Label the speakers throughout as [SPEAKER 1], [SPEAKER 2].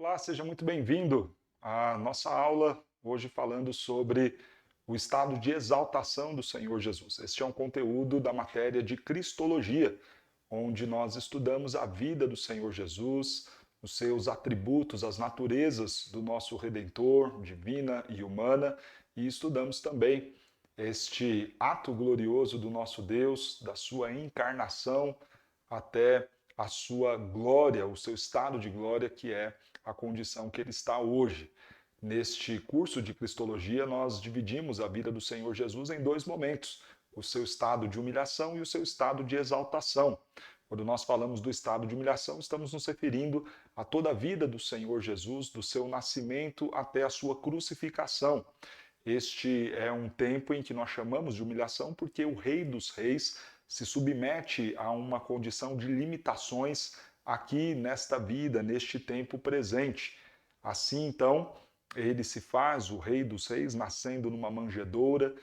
[SPEAKER 1] Olá, seja muito bem-vindo à nossa aula, hoje falando sobre o estado de exaltação do Senhor Jesus. Este é um conteúdo da matéria de Cristologia, onde nós estudamos a vida do Senhor Jesus, os seus atributos, as naturezas do nosso Redentor, divina e humana, e estudamos também este ato glorioso do nosso Deus, da sua encarnação até a sua glória, o seu estado de glória, que é a condição que ele está hoje. Neste curso de Cristologia, nós dividimos a vida do Senhor Jesus em dois momentos: o seu estado de humilhação e o seu estado de exaltação. Quando nós falamos do estado de humilhação, estamos nos referindo a toda a vida do Senhor Jesus, do seu nascimento até a sua crucificação. Este é um tempo em que nós chamamos de humilhação porque o Rei dos Reis se submete a uma condição de limitações aqui nesta vida, neste tempo presente. Assim, então, ele se faz o Rei dos Reis, nascendo numa manjedoura,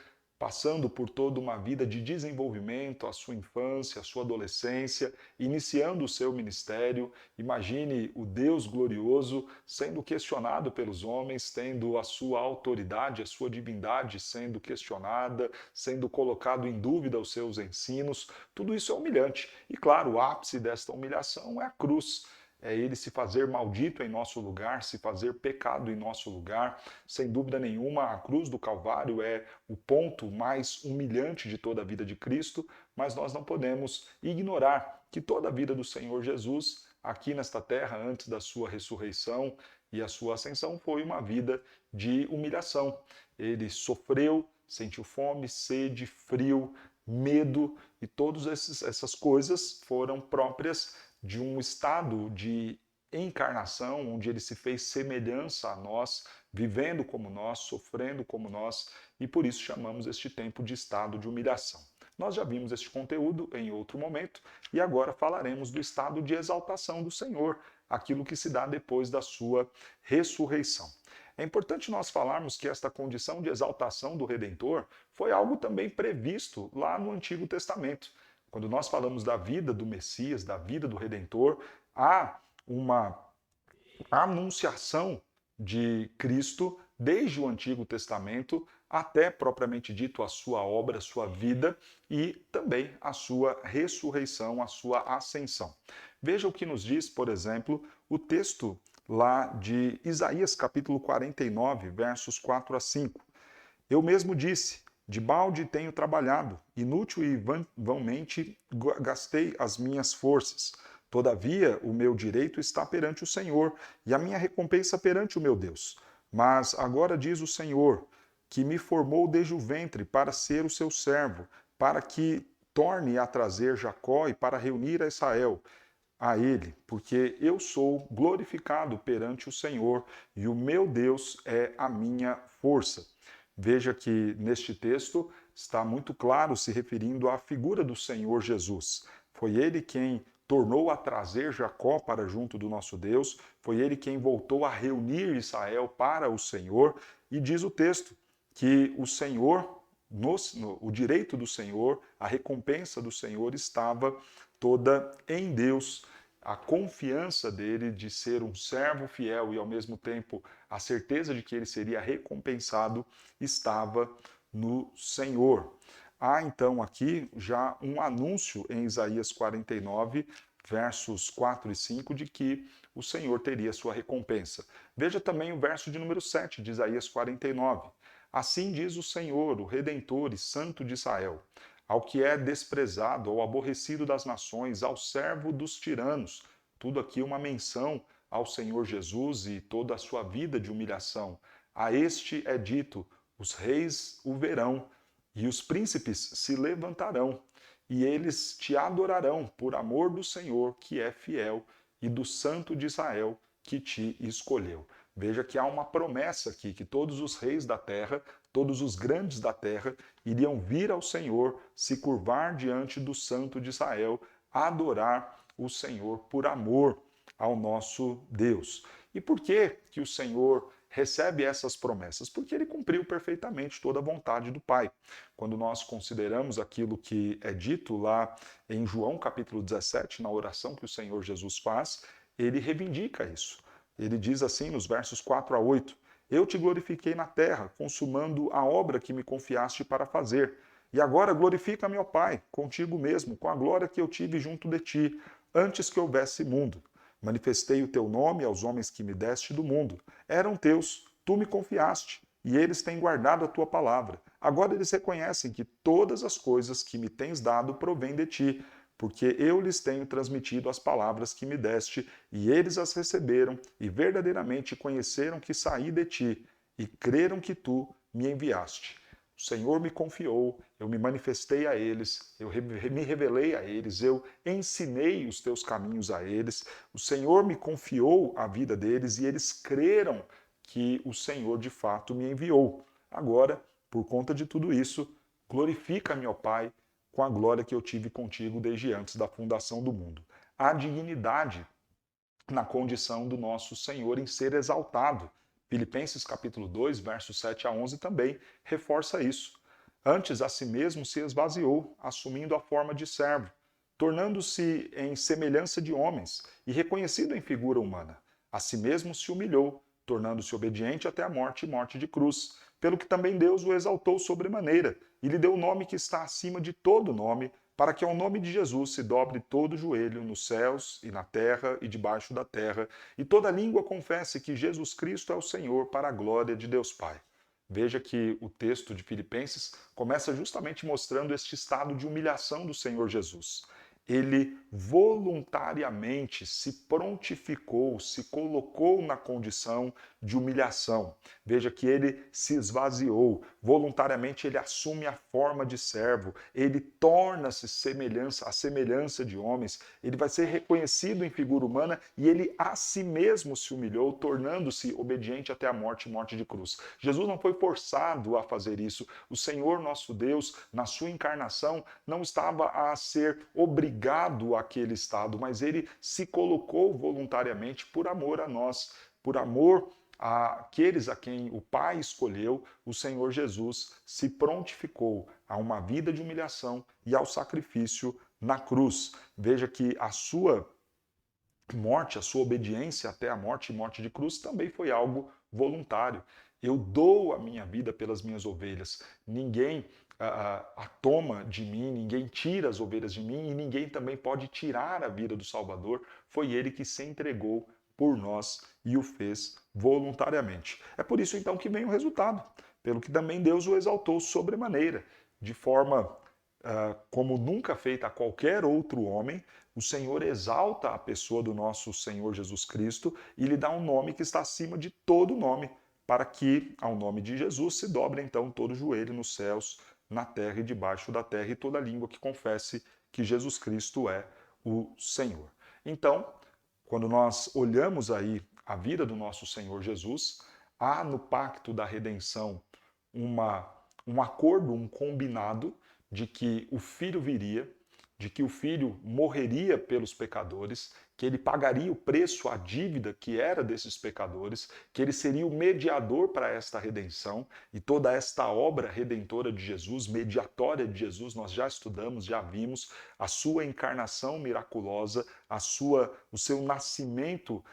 [SPEAKER 1] passando por toda uma vida de desenvolvimento, a sua infância, a sua adolescência, iniciando o seu ministério. Imagine o Deus glorioso sendo questionado pelos homens, tendo a sua autoridade, a sua divindade sendo questionada, sendo colocado em dúvida os seus ensinos. Tudo isso é humilhante. E claro, o ápice desta humilhação é a cruz. É ele se fazer maldito em nosso lugar, se fazer pecado em nosso lugar. Sem dúvida nenhuma, a cruz do Calvário é o ponto mais humilhante de toda a vida de Cristo, mas nós não podemos ignorar que toda a vida do Senhor Jesus, aqui nesta terra, antes da sua ressurreição e a sua ascensão, foi uma vida de humilhação. Ele sofreu, sentiu fome, sede, frio, medo, e todas essas coisas foram próprias de um estado de encarnação, onde ele se fez semelhança a nós, vivendo como nós, sofrendo como nós, e por isso chamamos este tempo de estado de humilhação. Nós já vimos este conteúdo em outro momento e agora falaremos do estado de exaltação do Senhor, aquilo que se dá depois da sua ressurreição. É importante nós falarmos que esta condição de exaltação do Redentor foi algo também previsto lá no Antigo Testamento. Quando nós falamos da vida do Messias, da vida do Redentor, há uma anunciação de Cristo desde o Antigo Testamento até propriamente dito a sua obra, a sua vida e também a sua ressurreição, a sua ascensão. Veja o que nos diz, por exemplo, o texto lá de Isaías capítulo 49, versos 4 a 5. Eu mesmo disse: de balde tenho trabalhado, inútil e vãmente gastei as minhas forças. Todavia, o meu direito está perante o Senhor, e a minha recompensa perante o meu Deus. Mas agora diz o Senhor, que me formou desde o ventre para ser o seu servo, para que torne a trazer Jacó e para reunir a Israel a ele, porque eu sou glorificado perante o Senhor, e o meu Deus é a minha força. Veja que neste texto está muito claro se referindo à figura do Senhor Jesus. Foi ele quem tornou a trazer Jacó para junto do nosso Deus, foi ele quem voltou a reunir Israel para o Senhor, e diz o texto que o Senhor, o direito do Senhor, a recompensa do Senhor estava toda em Deus. A confiança dele de ser um servo fiel e ao mesmo tempo a certeza de que ele seria recompensado estava no Senhor. Há então aqui já um anúncio em Isaías 49, versos 4 e 5, de que o Senhor teria sua recompensa. Veja também o verso de número 7 de Isaías 49. Assim diz o Senhor, o Redentor e Santo de Israel: ao que é desprezado, ao aborrecido das nações, ao servo dos tiranos. Tudo aqui uma menção ao Senhor Jesus e toda a sua vida de humilhação. A este é dito: os reis o verão e os príncipes se levantarão, e eles te adorarão por amor do Senhor, que é fiel, e do Santo de Israel, que te escolheu. Veja que há uma promessa aqui, que todos os reis da terra, todos os grandes da terra, iriam vir ao Senhor, se curvar diante do Santo de Israel, adorar o Senhor por amor ao nosso Deus. E por que que o Senhor recebe essas promessas? Porque ele cumpriu perfeitamente toda a vontade do Pai. Quando nós consideramos aquilo que é dito lá em João capítulo 17, na oração que o Senhor Jesus faz, ele reivindica isso. Ele diz assim nos versos 4 a 8: Eu te glorifiquei na terra, consumando a obra que me confiaste para fazer. E agora glorifica-me, ó Pai, contigo mesmo, com a glória que eu tive junto de ti, antes que houvesse mundo. Manifestei o teu nome aos homens que me deste do mundo. Eram teus, tu me confiaste, e eles têm guardado a tua palavra. Agora eles reconhecem que todas as coisas que me tens dado provêm de ti, porque eu lhes tenho transmitido as palavras que me deste, e eles as receberam, e verdadeiramente conheceram que saí de ti, e creram que tu me enviaste. O Senhor me confiou, eu me manifestei a eles, eu me revelei a eles, eu ensinei os teus caminhos a eles. O Senhor me confiou a vida deles e eles creram que o Senhor de fato me enviou. Agora, por conta de tudo isso, glorifica-me, ó Pai, com a glória que eu tive contigo desde antes da fundação do mundo. Há dignidade na condição do nosso Senhor em ser exaltado. Filipenses capítulo 2, versos 7 a 11 também reforça isso. Antes a si mesmo se esvaziou, assumindo a forma de servo, tornando-se em semelhança de homens e reconhecido em figura humana. A si mesmo se humilhou, tornando-se obediente até a morte e morte de cruz, pelo que também Deus o exaltou sobremaneira e lhe deu o nome que está acima de todo nome, para que ao nome de Jesus se dobre todo o joelho nos céus e na terra e debaixo da terra, e toda língua confesse que Jesus Cristo é o Senhor, para a glória de Deus Pai. Veja que o texto de Filipenses começa justamente mostrando este estado de humilhação do Senhor Jesus. Ele voluntariamente se prontificou, se colocou na condição de humilhação. Veja que ele se esvaziou, voluntariamente ele assume a forma de servo, ele torna-se a semelhança de homens, ele vai ser reconhecido em figura humana e ele a si mesmo se humilhou, tornando-se obediente até a morte e morte de cruz. Jesus não foi forçado a fazer isso. O Senhor nosso Deus, na sua encarnação, não estava a ser obrigado àquele estado, mas ele se colocou voluntariamente por amor a nós, por amor àqueles a quem o Pai escolheu. O Senhor Jesus se prontificou a uma vida de humilhação e ao sacrifício na cruz. Veja que a sua morte, a sua obediência até a morte e morte de cruz também foi algo voluntário. Eu dou a minha vida pelas minhas ovelhas. Ninguém a toma de mim, ninguém tira as ovelhas de mim e ninguém também pode tirar a vida do Salvador. Foi ele que se entregou por nós e o fez voluntariamente. É por isso então que vem o resultado, pelo que também Deus o exaltou sobremaneira, de forma como nunca feita a qualquer outro homem. O Senhor exalta a pessoa do nosso Senhor Jesus Cristo e lhe dá um nome que está acima de todo nome, para que ao nome de Jesus se dobre então todo joelho nos céus, na terra e debaixo da terra, e toda língua que confesse que Jesus Cristo é o Senhor. Então, quando nós olhamos aí a vida do nosso Senhor Jesus, há no pacto da redenção um acordo, um combinado de que o Filho viria, de que o Filho morreria pelos pecadores, que ele pagaria o preço, a dívida que era desses pecadores, que ele seria o mediador para esta redenção, e toda esta obra redentora de Jesus, mediatória de Jesus, nós já estudamos, já vimos a sua encarnação miraculosa, o seu nascimento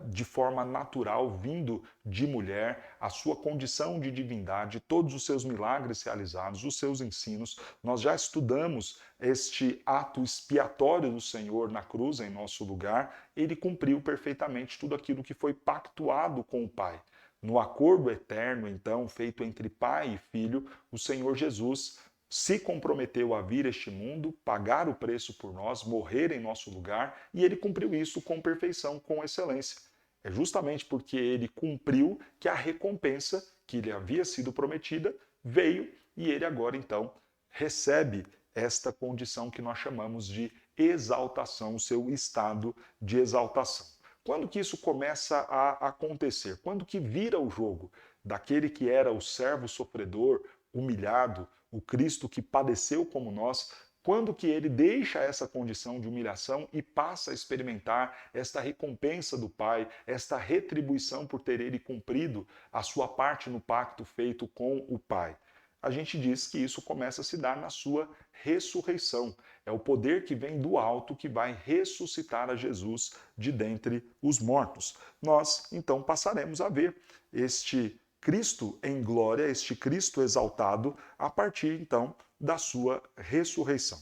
[SPEAKER 1] de forma natural, vindo de mulher, a sua condição de divindade, todos os seus milagres realizados, os seus ensinos. Nós já estudamos este ato expiatório do Senhor na cruz em nosso lugar. Ele cumpriu perfeitamente tudo aquilo que foi pactuado com o Pai. No acordo eterno, então, feito entre Pai e Filho, o Senhor Jesus se comprometeu a vir a este mundo, pagar o preço por nós, morrer em nosso lugar, e ele cumpriu isso com perfeição, com excelência. É justamente porque ele cumpriu que a recompensa que lhe havia sido prometida veio, e ele agora então recebe esta condição que nós chamamos de exaltação, o seu estado de exaltação. Quando que isso começa a acontecer? Quando que vira o jogo daquele que era o servo sofredor, humilhado, o Cristo que padeceu como nós, quando que ele deixa essa condição de humilhação e passa a experimentar esta recompensa do Pai, esta retribuição por ter ele cumprido a sua parte no pacto feito com o Pai? a gente diz que isso começa a se dar na sua ressurreição. É o poder que vem do alto que vai ressuscitar a Jesus de dentre os mortos. Nós, então, passaremos a ver este Cristo em glória, este Cristo exaltado, a partir, então, da sua ressurreição.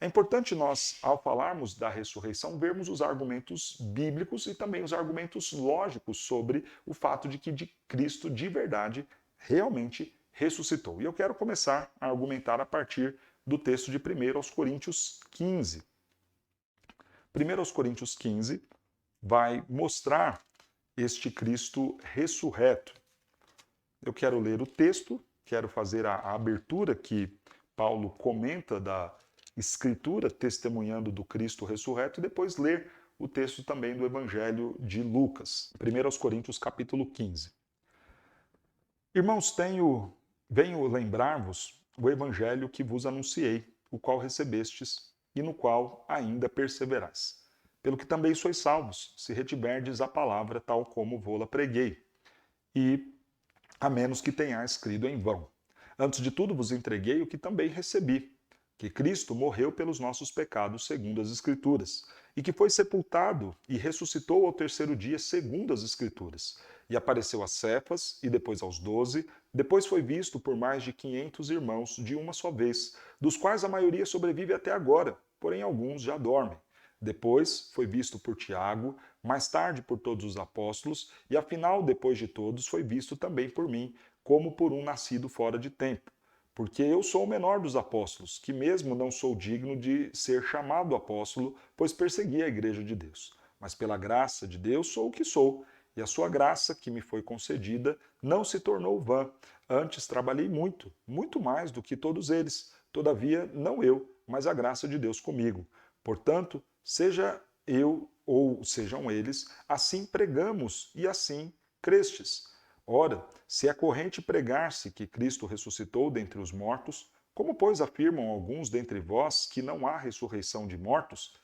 [SPEAKER 1] É importante nós, ao falarmos da ressurreição, vermos os argumentos bíblicos e também os argumentos lógicos sobre o fato de que Cristo, de verdade, realmente ressuscitou. E eu quero começar a argumentar a partir do texto de 1 aos Coríntios 15. 1 aos Coríntios 15 vai mostrar este Cristo ressurreto. Eu quero ler o texto, quero fazer a abertura que Paulo comenta da Escritura testemunhando do Cristo ressurreto e depois ler o texto também do Evangelho de Lucas. 1 aos Coríntios, capítulo 15. Irmãos, venho lembrar-vos o Evangelho que vos anunciei, o qual recebestes e no qual ainda perseverais. Pelo que também sois salvos, se retiverdes a palavra tal como vô-la preguei, e a menos que tenhais crido em vão. Antes de tudo vos entreguei o que também recebi, que Cristo morreu pelos nossos pecados segundo as Escrituras, e que foi sepultado e ressuscitou ao terceiro dia segundo as Escrituras, e apareceu a Cefas e depois aos 12, depois foi visto por mais de 500 irmãos de uma só vez, dos quais a maioria sobrevive até agora, porém alguns já dormem. Depois foi visto por Tiago, mais tarde por todos os apóstolos, e afinal, depois de todos, foi visto também por mim, como por um nascido fora de tempo. Porque eu sou o menor dos apóstolos, que mesmo não sou digno de ser chamado apóstolo, pois persegui a igreja de Deus. Mas pela graça de Deus sou o que sou, e a sua graça, que me foi concedida, não se tornou vã. Antes trabalhei muito, muito mais do que todos eles. Todavia, não eu, mas a graça de Deus comigo. Portanto, seja eu ou sejam eles, assim pregamos e assim crestes. Ora, se é corrente pregar-se que Cristo ressuscitou dentre os mortos, como, pois, afirmam alguns dentre vós que não há ressurreição de mortos?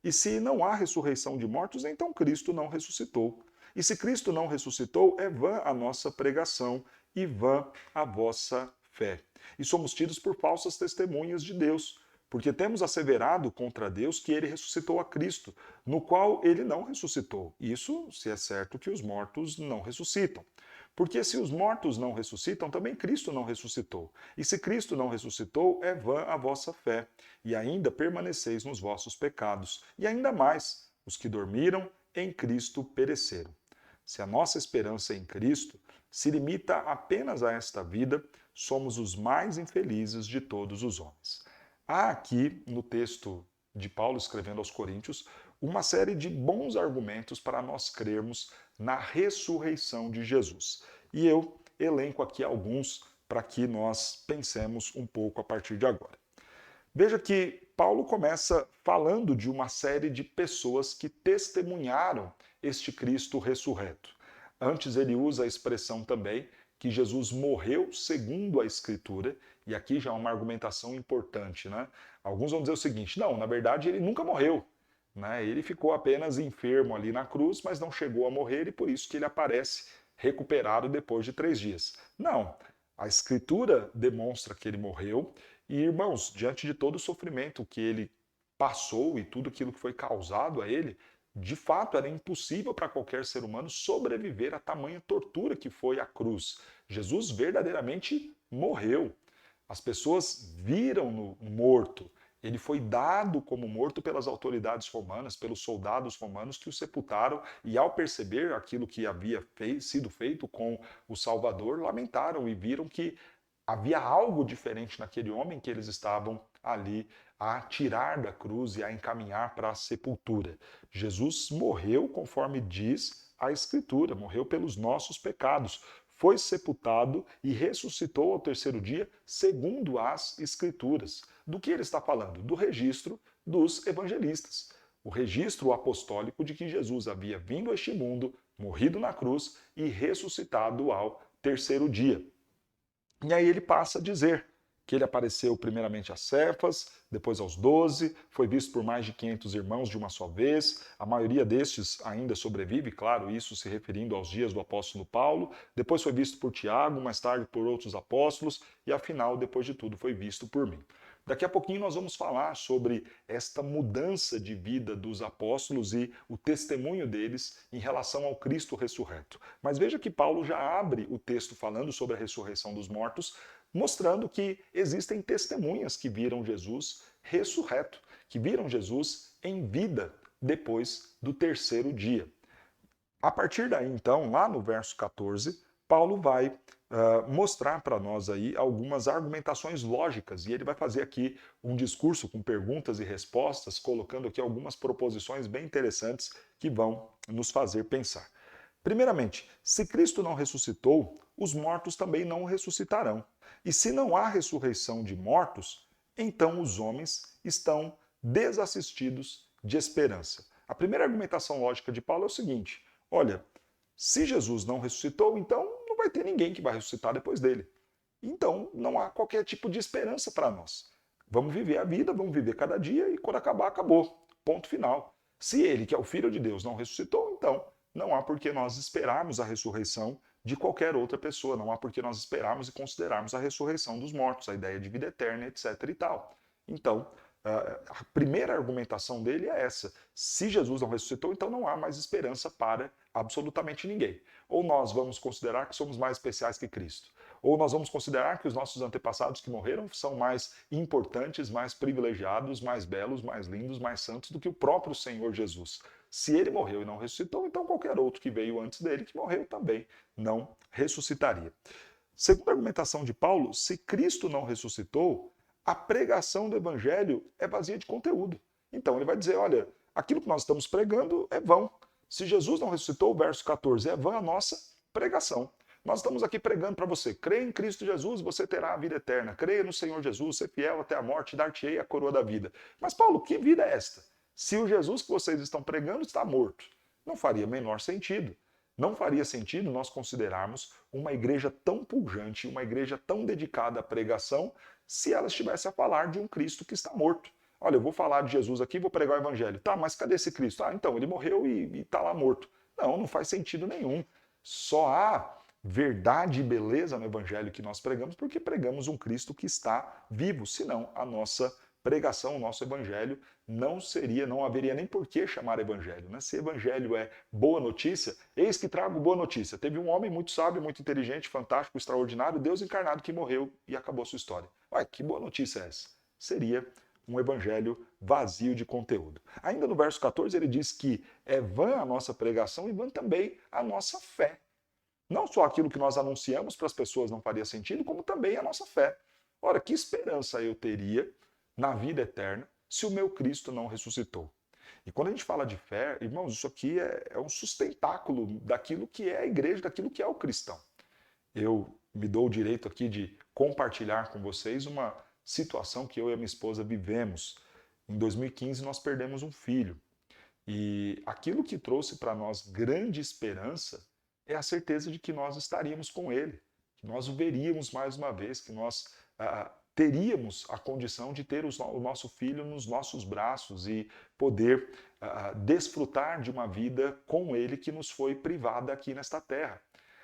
[SPEAKER 1] E se não há ressurreição de mortos, então Cristo não ressuscitou. E se Cristo não ressuscitou, é vã a nossa pregação e vã a vossa fé. E somos tidos por falsas testemunhas de Deus, porque temos asseverado contra Deus que ele ressuscitou a Cristo, no qual ele não ressuscitou. Isso se é certo que os mortos não ressuscitam. Porque se os mortos não ressuscitam, também Cristo não ressuscitou. E se Cristo não ressuscitou, é vã a vossa fé, e ainda permaneceis nos vossos pecados. E ainda mais, os que dormiram em Cristo pereceram. Se a nossa esperança em Cristo se limita apenas a esta vida, somos os mais infelizes de todos os homens. Há aqui, no texto de Paulo escrevendo aos Coríntios, uma série de bons argumentos para nós crermos na ressurreição de Jesus. E eu elenco aqui alguns para que nós pensemos um pouco a partir de agora. Veja que Paulo começa falando de uma série de pessoas que testemunharam este Cristo ressurreto. Antes ele usa a expressão também que Jesus morreu segundo a Escritura, e aqui já é uma argumentação importante, né? Alguns vão dizer o seguinte: não, na verdade ele nunca morreu, né? Ele ficou apenas enfermo ali na cruz, mas não chegou a morrer e por isso que ele aparece recuperado depois de 3 dias. Não, a Escritura demonstra que ele morreu e, irmãos, diante de todo o sofrimento que ele passou e tudo aquilo que foi causado a ele, de fato era impossível para qualquer ser humano sobreviver a tamanha tortura que foi a cruz. Jesus verdadeiramente morreu. As pessoas viram-no morto. Ele foi dado como morto pelas autoridades romanas, pelos soldados romanos que o sepultaram e, ao perceber aquilo que havia sido feito com o Salvador, lamentaram e viram que havia algo diferente naquele homem que eles estavam ali a tirar da cruz e a encaminhar para a sepultura. Jesus morreu conforme diz a Escritura, morreu pelos nossos pecados, foi sepultado e ressuscitou ao terceiro dia, segundo as Escrituras. Do que ele está falando? Do registro dos evangelistas. O registro apostólico de que Jesus havia vindo a este mundo, morrido na cruz e ressuscitado ao terceiro dia. E aí ele passa a dizer que ele apareceu primeiramente a Cefas, depois aos 12, foi visto por mais de 500 irmãos de uma só vez, a maioria destes ainda sobrevive, claro, isso se referindo aos dias do apóstolo Paulo, depois foi visto por Tiago, mais tarde por outros apóstolos, e afinal, depois de tudo, foi visto por mim. Daqui a pouquinho nós vamos falar sobre esta mudança de vida dos apóstolos e o testemunho deles em relação ao Cristo ressurreto. Mas veja que Paulo já abre o texto falando sobre a ressurreição dos mortos, mostrando que existem testemunhas que viram Jesus ressurreto, que viram Jesus em vida depois do terceiro dia. A partir daí, então, lá no verso 14, Paulo vai mostrar para nós aí algumas argumentações lógicas e ele vai fazer aqui um discurso com perguntas e respostas, colocando aqui algumas proposições bem interessantes que vão nos fazer pensar. Primeiramente, se Cristo não ressuscitou, os mortos também não ressuscitarão. E se não há ressurreição de mortos, então os homens estão desassistidos de esperança. A primeira argumentação lógica de Paulo é o seguinte: olha, se Jesus não ressuscitou, então não vai ter ninguém que vai ressuscitar depois dele. Então não há qualquer tipo de esperança para nós. Vamos viver a vida, vamos viver cada dia e quando acabar, acabou. Ponto final. Se ele, que é o Filho de Deus, não ressuscitou, então não há por que nós esperarmos a ressurreição de qualquer outra pessoa, não há por que nós esperarmos e considerarmos a ressurreição dos mortos, a ideia de vida eterna, etc. e tal. Então, a primeira argumentação dele é essa. Se Jesus não ressuscitou, então não há mais esperança para absolutamente ninguém. Ou nós vamos considerar que somos mais especiais que Cristo, ou nós vamos considerar que os nossos antepassados que morreram são mais importantes, mais privilegiados, mais belos, mais lindos, mais santos do que o próprio Senhor Jesus. Se ele morreu e não ressuscitou, então qualquer outro que veio antes dele, que morreu também, não ressuscitaria. Segundo a argumentação de Paulo, se Cristo não ressuscitou, a pregação do evangelho é vazia de conteúdo. Então ele vai dizer, olha, aquilo que nós estamos pregando é vão. Se Jesus não ressuscitou, o verso 14, é vã a nossa pregação. Nós estamos aqui pregando para você, crê em Cristo Jesus, você terá a vida eterna. Creia no Senhor Jesus, ser fiel até a morte, dar-te-ei a coroa da vida. Mas Paulo, que vida é esta? Se o Jesus que vocês estão pregando está morto, não faria menor sentido. Não faria sentido nós considerarmos uma igreja tão pujante, uma igreja tão dedicada à pregação, se ela estivesse a falar de um Cristo que está morto. Olha, eu vou falar de Jesus aqui, vou pregar o evangelho. Tá, mas cadê esse Cristo? Ah, então, ele morreu e está lá morto. Não, não faz sentido nenhum. Só há verdade e beleza no evangelho que nós pregamos porque pregamos um Cristo que está vivo, senão a nossa pregação, o nosso evangelho não haveria nem por que chamar evangelho. Né? Se evangelho é boa notícia, eis que trago boa notícia. Teve um homem muito sábio, muito inteligente, fantástico, extraordinário, Deus encarnado que morreu e acabou sua história. Ué, que boa notícia é essa? Seria um evangelho vazio de conteúdo. Ainda no verso 14 ele diz que é vã a nossa pregação e vã também a nossa fé. Não só aquilo que nós anunciamos para as pessoas não faria sentido, como também a nossa fé. Ora, que esperança eu teria na vida eterna se o meu Cristo não ressuscitou? E quando a gente fala de fé, irmãos, isso aqui é um sustentáculo daquilo que é a igreja, daquilo que é o cristão. Eu me dou o direito aqui de compartilhar com vocês uma situação que eu e a minha esposa vivemos. Em 2015 nós perdemos um filho. E aquilo que trouxe para nós grande esperança é a certeza de que nós estaríamos com ele, que nós o veríamos mais uma vez, que nós teríamos a condição de ter o nosso filho nos nossos braços e poder desfrutar de uma vida com ele que nos foi privada aqui nesta terra.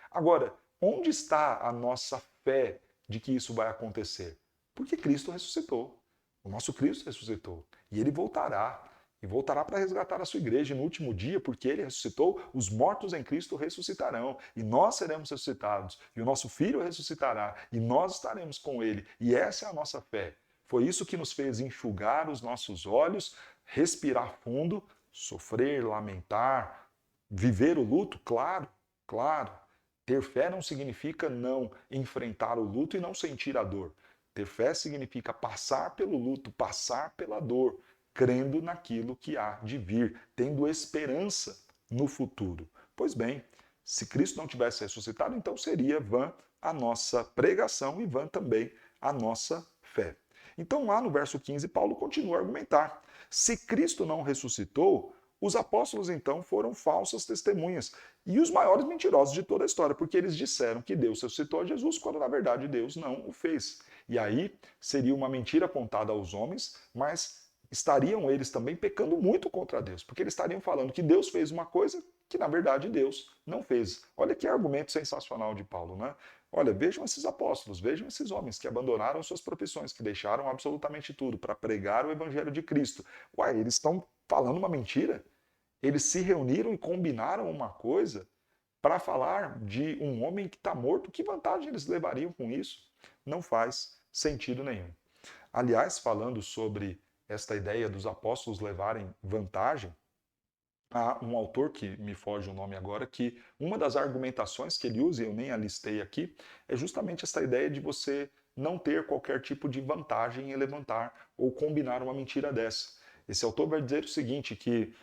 [SPEAKER 1] Agora, onde está a nossa fé de que isso vai acontecer? Porque Cristo ressuscitou. O nosso Cristo ressuscitou. E ele voltará. E voltará para resgatar a sua igreja no último dia, porque ele ressuscitou, os mortos em Cristo ressuscitarão, e nós seremos ressuscitados, e o nosso filho ressuscitará, e nós estaremos com ele. E essa é a nossa fé. Foi isso que nos fez enxugar os nossos olhos, respirar fundo, sofrer, lamentar, viver o luto, claro, claro. Ter fé não significa não enfrentar o luto e não sentir a dor. Ter fé significa passar pelo luto, passar pela dor, crendo naquilo que há de vir, tendo esperança no futuro. Pois bem, se Cristo não tivesse ressuscitado, então seria vã a nossa pregação e vã também a nossa fé. Então lá no verso 15, Paulo continua a argumentar. Se Cristo não ressuscitou, Os apóstolos, então, foram falsas testemunhas e os maiores mentirosos de toda a história, porque eles disseram que Deus ressuscitou a Jesus, quando na verdade Deus não o fez. E aí seria uma mentira contada aos homens, mas estariam eles também pecando muito contra Deus, porque eles estariam falando que Deus fez uma coisa que na verdade Deus não fez. Olha que argumento sensacional de Paulo, né? Olha, vejam esses apóstolos, vejam esses homens que abandonaram suas profissões, que deixaram absolutamente tudo para pregar o evangelho de Cristo. Uai, eles estão falando uma mentira? Eles se reuniram e combinaram uma coisa para falar de um homem que está morto. Que vantagem eles levariam com isso? Não faz sentido nenhum. Aliás, falando sobre esta ideia dos apóstolos levarem vantagem, há um autor que me foge o nome agora, que uma das argumentações que ele usa, e eu nem a listei aqui, é justamente essa ideia de você não ter qualquer tipo de vantagem em levantar ou combinar uma mentira dessa. Esse autor vai dizer o seguinte, que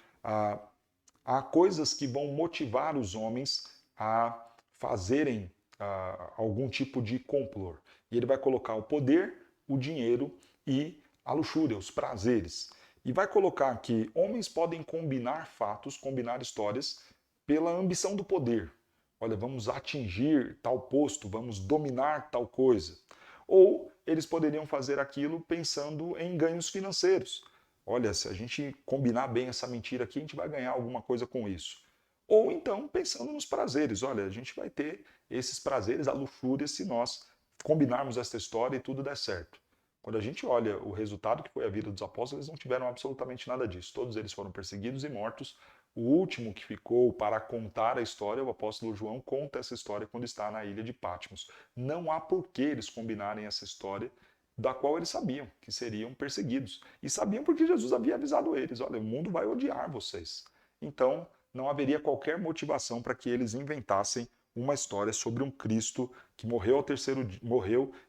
[SPEAKER 1] há coisas que vão motivar os homens a fazerem algum tipo de complô. E ele vai colocar o poder, o dinheiro e a luxúria, os prazeres. E vai colocar que homens podem combinar fatos, combinar histórias, pela ambição do poder. Olha, vamos atingir tal posto, vamos dominar tal coisa. Ou eles poderiam fazer aquilo pensando em ganhos financeiros. Olha, se a gente combinar bem essa mentira aqui, a gente vai ganhar alguma coisa com isso. Ou então pensando nos prazeres. Olha, a gente vai ter esses prazeres, a luxúria, se nós combinarmos essa história e tudo der certo. Quando a gente olha o resultado que foi a vida dos apóstolos, eles não tiveram absolutamente nada disso. Todos eles foram perseguidos e mortos. O último que ficou para contar a história, o apóstolo João conta essa história quando está na ilha de Patmos. Não há por que eles combinarem essa história, da qual eles sabiam que seriam perseguidos. E sabiam porque Jesus havia avisado eles: olha, o mundo vai odiar vocês. Então, não haveria qualquer motivação para que eles inventassem uma história sobre um Cristo que morreu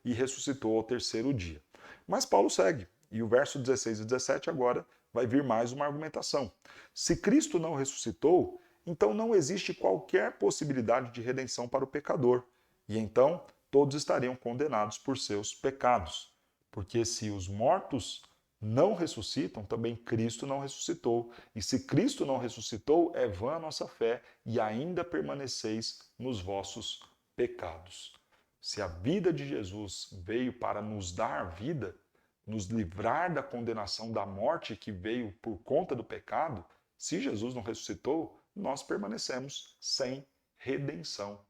[SPEAKER 1] e ressuscitou ao terceiro dia. Mas Paulo segue, e o verso 16 e 17 agora vai vir mais uma argumentação. Se Cristo não ressuscitou, então não existe qualquer possibilidade de redenção para o pecador, e então todos estariam condenados por seus pecados. Porque se os mortos não ressuscitam, também Cristo não ressuscitou. E se Cristo não ressuscitou, é vã a nossa fé e ainda permaneceis nos vossos pecados. Se a vida de Jesus veio para nos dar vida, nos livrar da condenação da morte que veio por conta do pecado, se Jesus não ressuscitou, nós permanecemos sem redenção.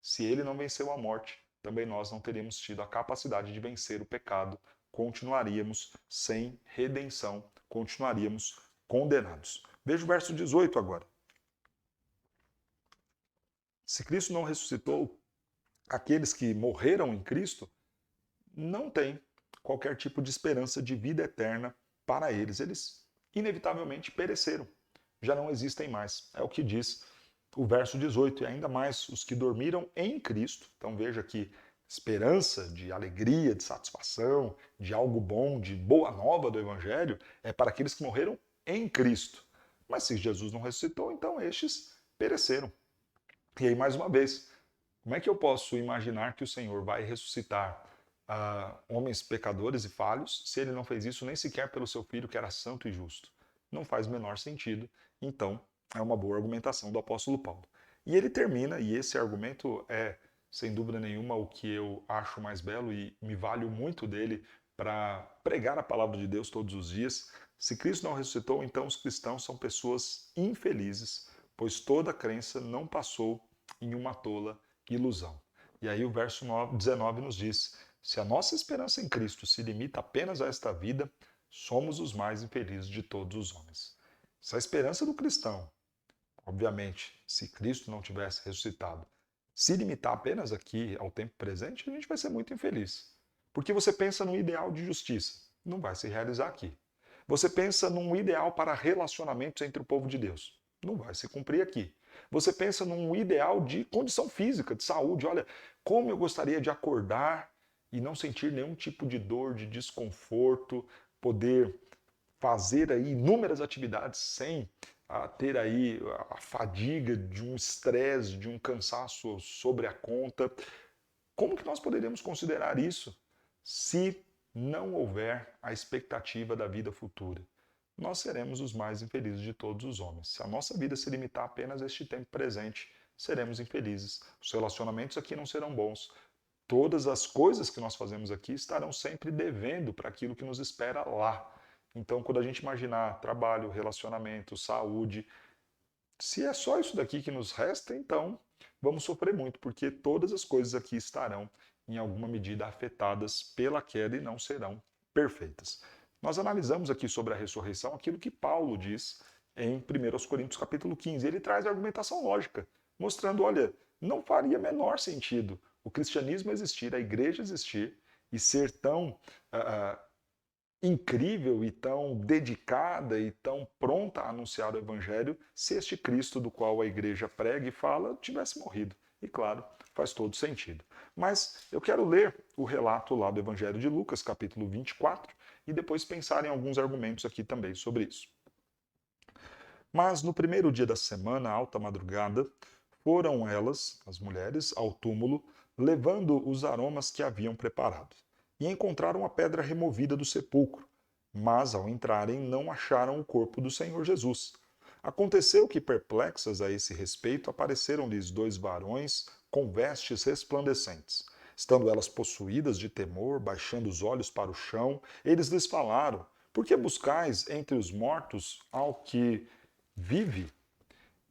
[SPEAKER 1] Se ele não venceu a morte, também nós não teríamos tido a capacidade de vencer o pecado, continuaríamos sem redenção, continuaríamos condenados. Veja o verso 18 agora. Se Cristo não ressuscitou, aqueles que morreram em Cristo não têm qualquer tipo de esperança de vida eterna para eles. Eles inevitavelmente pereceram, já não existem mais. É o que diz o verso 18, e ainda mais os que dormiram em Cristo. Então veja que esperança de alegria, de satisfação, de algo bom, de boa nova do Evangelho, é para aqueles que morreram em Cristo. Mas se Jesus não ressuscitou, então estes pereceram. E aí, mais uma vez, como é que eu posso imaginar que o Senhor vai ressuscitar homens pecadores e falhos se ele não fez isso nem sequer pelo seu filho, que era santo e justo? Não faz o menor sentido. Então, é uma boa argumentação do apóstolo Paulo. E ele termina, e esse argumento é, sem dúvida nenhuma, o que eu acho mais belo e me valho muito dele para pregar a palavra de Deus todos os dias. Se Cristo não ressuscitou, então os cristãos são pessoas infelizes, pois toda crença não passou em uma tola ilusão. E aí o verso 19 nos diz: se a nossa esperança em Cristo se limita apenas a esta vida, somos os mais infelizes de todos os homens. Se a esperança do cristão, obviamente, se Cristo não tivesse ressuscitado, se limitar apenas aqui ao tempo presente, a gente vai ser muito infeliz. Porque você pensa num ideal de justiça, não vai se realizar aqui. Você pensa num ideal para relacionamentos entre o povo de Deus, não vai se cumprir aqui. Você pensa num ideal de condição física, de saúde. Olha, como eu gostaria de acordar e não sentir nenhum tipo de dor, de desconforto, poder fazer aí inúmeras atividades sem ter aí a fadiga de um estresse, de um cansaço sobre a conta. Como que nós poderíamos considerar isso se não houver a expectativa da vida futura? nós seremos os mais infelizes de todos os homens. Se a nossa vida se limitar apenas a este tempo presente, seremos infelizes. Os relacionamentos aqui não serão bons. Todas as coisas que nós fazemos aqui estarão sempre devendo para aquilo que nos espera lá. Então, quando a gente imaginar trabalho, relacionamento, saúde, se é só isso daqui que nos resta, então vamos sofrer muito, porque todas as coisas aqui estarão, em alguma medida, afetadas pela queda e não serão perfeitas. Nós analisamos aqui sobre a ressurreição aquilo que Paulo diz em 1 Coríntios capítulo 15. Ele traz a argumentação lógica, mostrando, olha, não faria menor sentido o cristianismo existir, a igreja existir e ser tão incrível e tão dedicada e tão pronta a anunciar o evangelho se este Cristo do qual a igreja prega e fala tivesse morrido. E claro, faz todo sentido. Mas eu quero ler o relato lá do Evangelho de Lucas, capítulo 24, e depois pensar em alguns argumentos aqui também sobre isso. Mas no primeiro dia da semana, alta madrugada, foram elas, as mulheres, ao túmulo, levando os aromas que haviam preparado. E encontraram a pedra removida do sepulcro, mas ao entrarem não acharam o corpo do Senhor Jesus. Aconteceu que, perplexas a esse respeito, apareceram-lhes dois varões com vestes resplandecentes. Estando elas possuídas de temor, baixando os olhos para o chão, eles lhes falaram: Por que buscais entre os mortos ao que vive?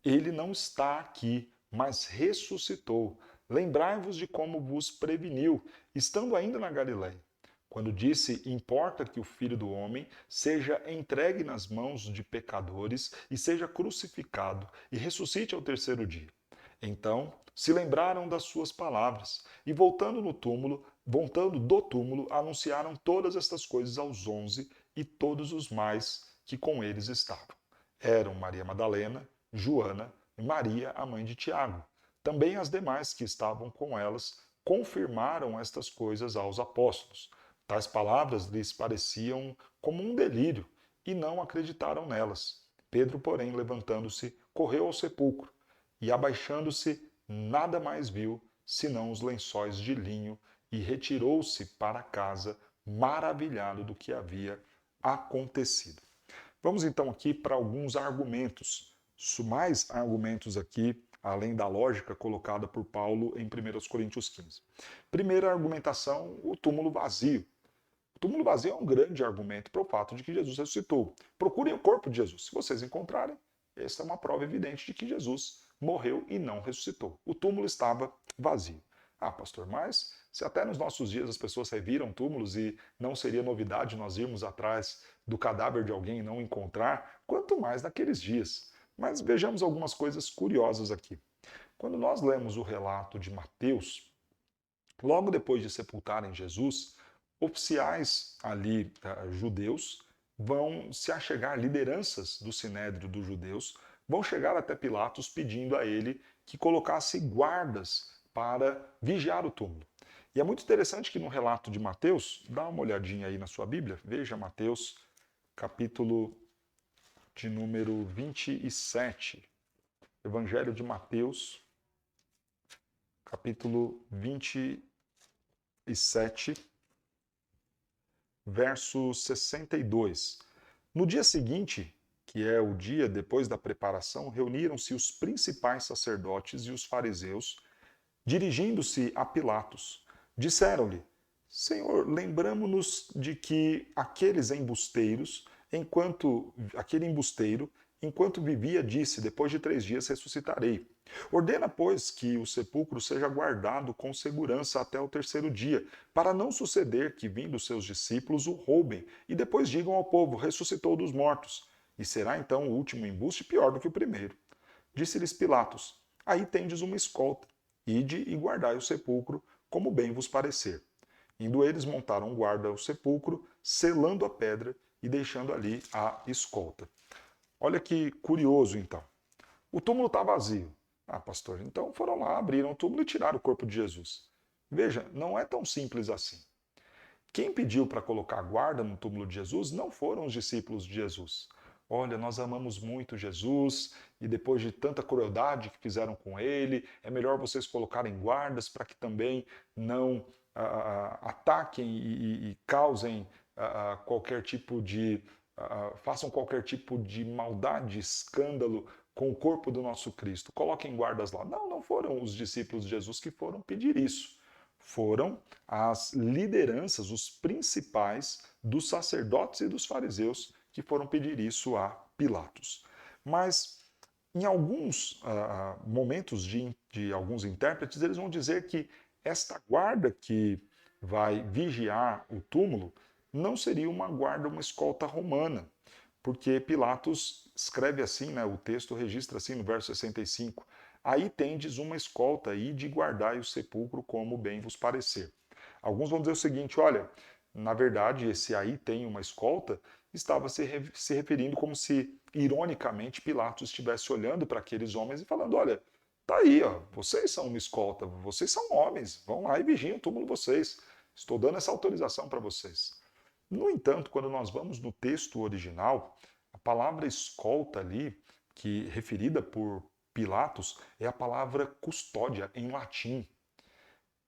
[SPEAKER 1] Ele não está aqui, mas ressuscitou. Lembrai-vos de como vos preveniu, estando ainda na Galiléia, quando disse: Importa que o Filho do Homem seja entregue nas mãos de pecadores e seja crucificado e ressuscite ao terceiro dia. Então se lembraram das suas palavras e, voltando do túmulo, anunciaram todas estas coisas aos 11 e todos os mais que com eles estavam. Eram Maria Madalena, Joana e Maria, a mãe de Tiago. Também as demais que estavam com elas confirmaram estas coisas aos apóstolos. Tais palavras lhes pareciam como um delírio e não acreditaram nelas. Pedro, porém, levantando-se, correu ao sepulcro e, abaixando-se, nada mais viu senão os lençóis de linho e retirou-se para casa, maravilhado do que havia acontecido. Vamos então aqui para alguns argumentos, mais argumentos aqui, além da lógica colocada por Paulo em 1 Coríntios 15. Primeira argumentação, o túmulo vazio. O túmulo vazio é um grande argumento para o fato de que Jesus ressuscitou. Procurem o corpo de Jesus. Se vocês encontrarem, esta é uma prova evidente de que Jesus morreu e não ressuscitou. O túmulo estava vazio. Ah, pastor, mas se até nos nossos dias as pessoas reviram túmulos e não seria novidade nós irmos atrás do cadáver de alguém e não encontrar, quanto mais naqueles dias. Mas vejamos algumas coisas curiosas aqui. Quando nós lemos o relato de Mateus, logo depois de sepultarem Jesus, oficiais ali judeus vão se achegar, lideranças do sinédrio dos judeus, vão chegar até Pilatos pedindo a ele que colocasse guardas para vigiar o túmulo. E é muito interessante que no relato de Mateus, dá uma olhadinha aí na sua Bíblia, veja Mateus, capítulo de número 27. Evangelho de Mateus, capítulo 27, verso 62. No dia seguinte, que é o dia depois da preparação, reuniram-se os principais sacerdotes e os fariseus, dirigindo-se a Pilatos. Disseram-lhe: Senhor, lembramo-nos de que aquele embusteiro, enquanto vivia, disse: Depois de 3 dias ressuscitarei. Ordena, pois, que o sepulcro seja guardado com segurança até o terceiro dia, para não suceder que, vindo seus discípulos, o roubem e depois digam ao povo: ressuscitou dos mortos. E será então o último embuste pior do que o primeiro. Disse-lhes Pilatos: Aí tendes uma escolta. Ide e guardai o sepulcro, como bem vos parecer. Indo eles, montaram guarda ao sepulcro, selando a pedra e deixando ali a escolta. Olha que curioso, então. O túmulo está vazio. Ah, pastor, então foram lá, abriram o túmulo e tiraram o corpo de Jesus. Veja, não é tão simples assim. Quem pediu para colocar guarda no túmulo de Jesus não foram os discípulos de Jesus. Olha, nós amamos muito Jesus e depois de tanta crueldade que fizeram com ele, é melhor vocês colocarem guardas para que também não ataquem e causem qualquer tipo de façam qualquer tipo de maldade, escândalo com o corpo do nosso Cristo, coloquem guardas lá. Não, não foram os discípulos de Jesus que foram pedir isso. Foram as lideranças, os principais dos sacerdotes e dos fariseus que foram pedir isso a Pilatos. Mas em alguns momentos de alguns intérpretes, eles vão dizer que esta guarda que vai vigiar o túmulo não seria uma guarda, uma escolta romana, porque Pilatos escreve assim, né, o texto registra assim no verso 65, aí tendes uma escolta aí de guardai o sepulcro como bem vos parecer. Alguns vão dizer o seguinte, olha, na verdade esse aí tem uma escolta, estava se referindo como se, ironicamente, Pilatos estivesse olhando para aqueles homens e falando, olha, tá aí, ó, vocês são uma escolta, vocês são homens, vão lá e vigiem o túmulo de vocês. Estou dando essa autorização para vocês. No entanto, quando nós vamos no texto original, a palavra escolta ali, que referida por Pilatos, é a palavra custódia em latim,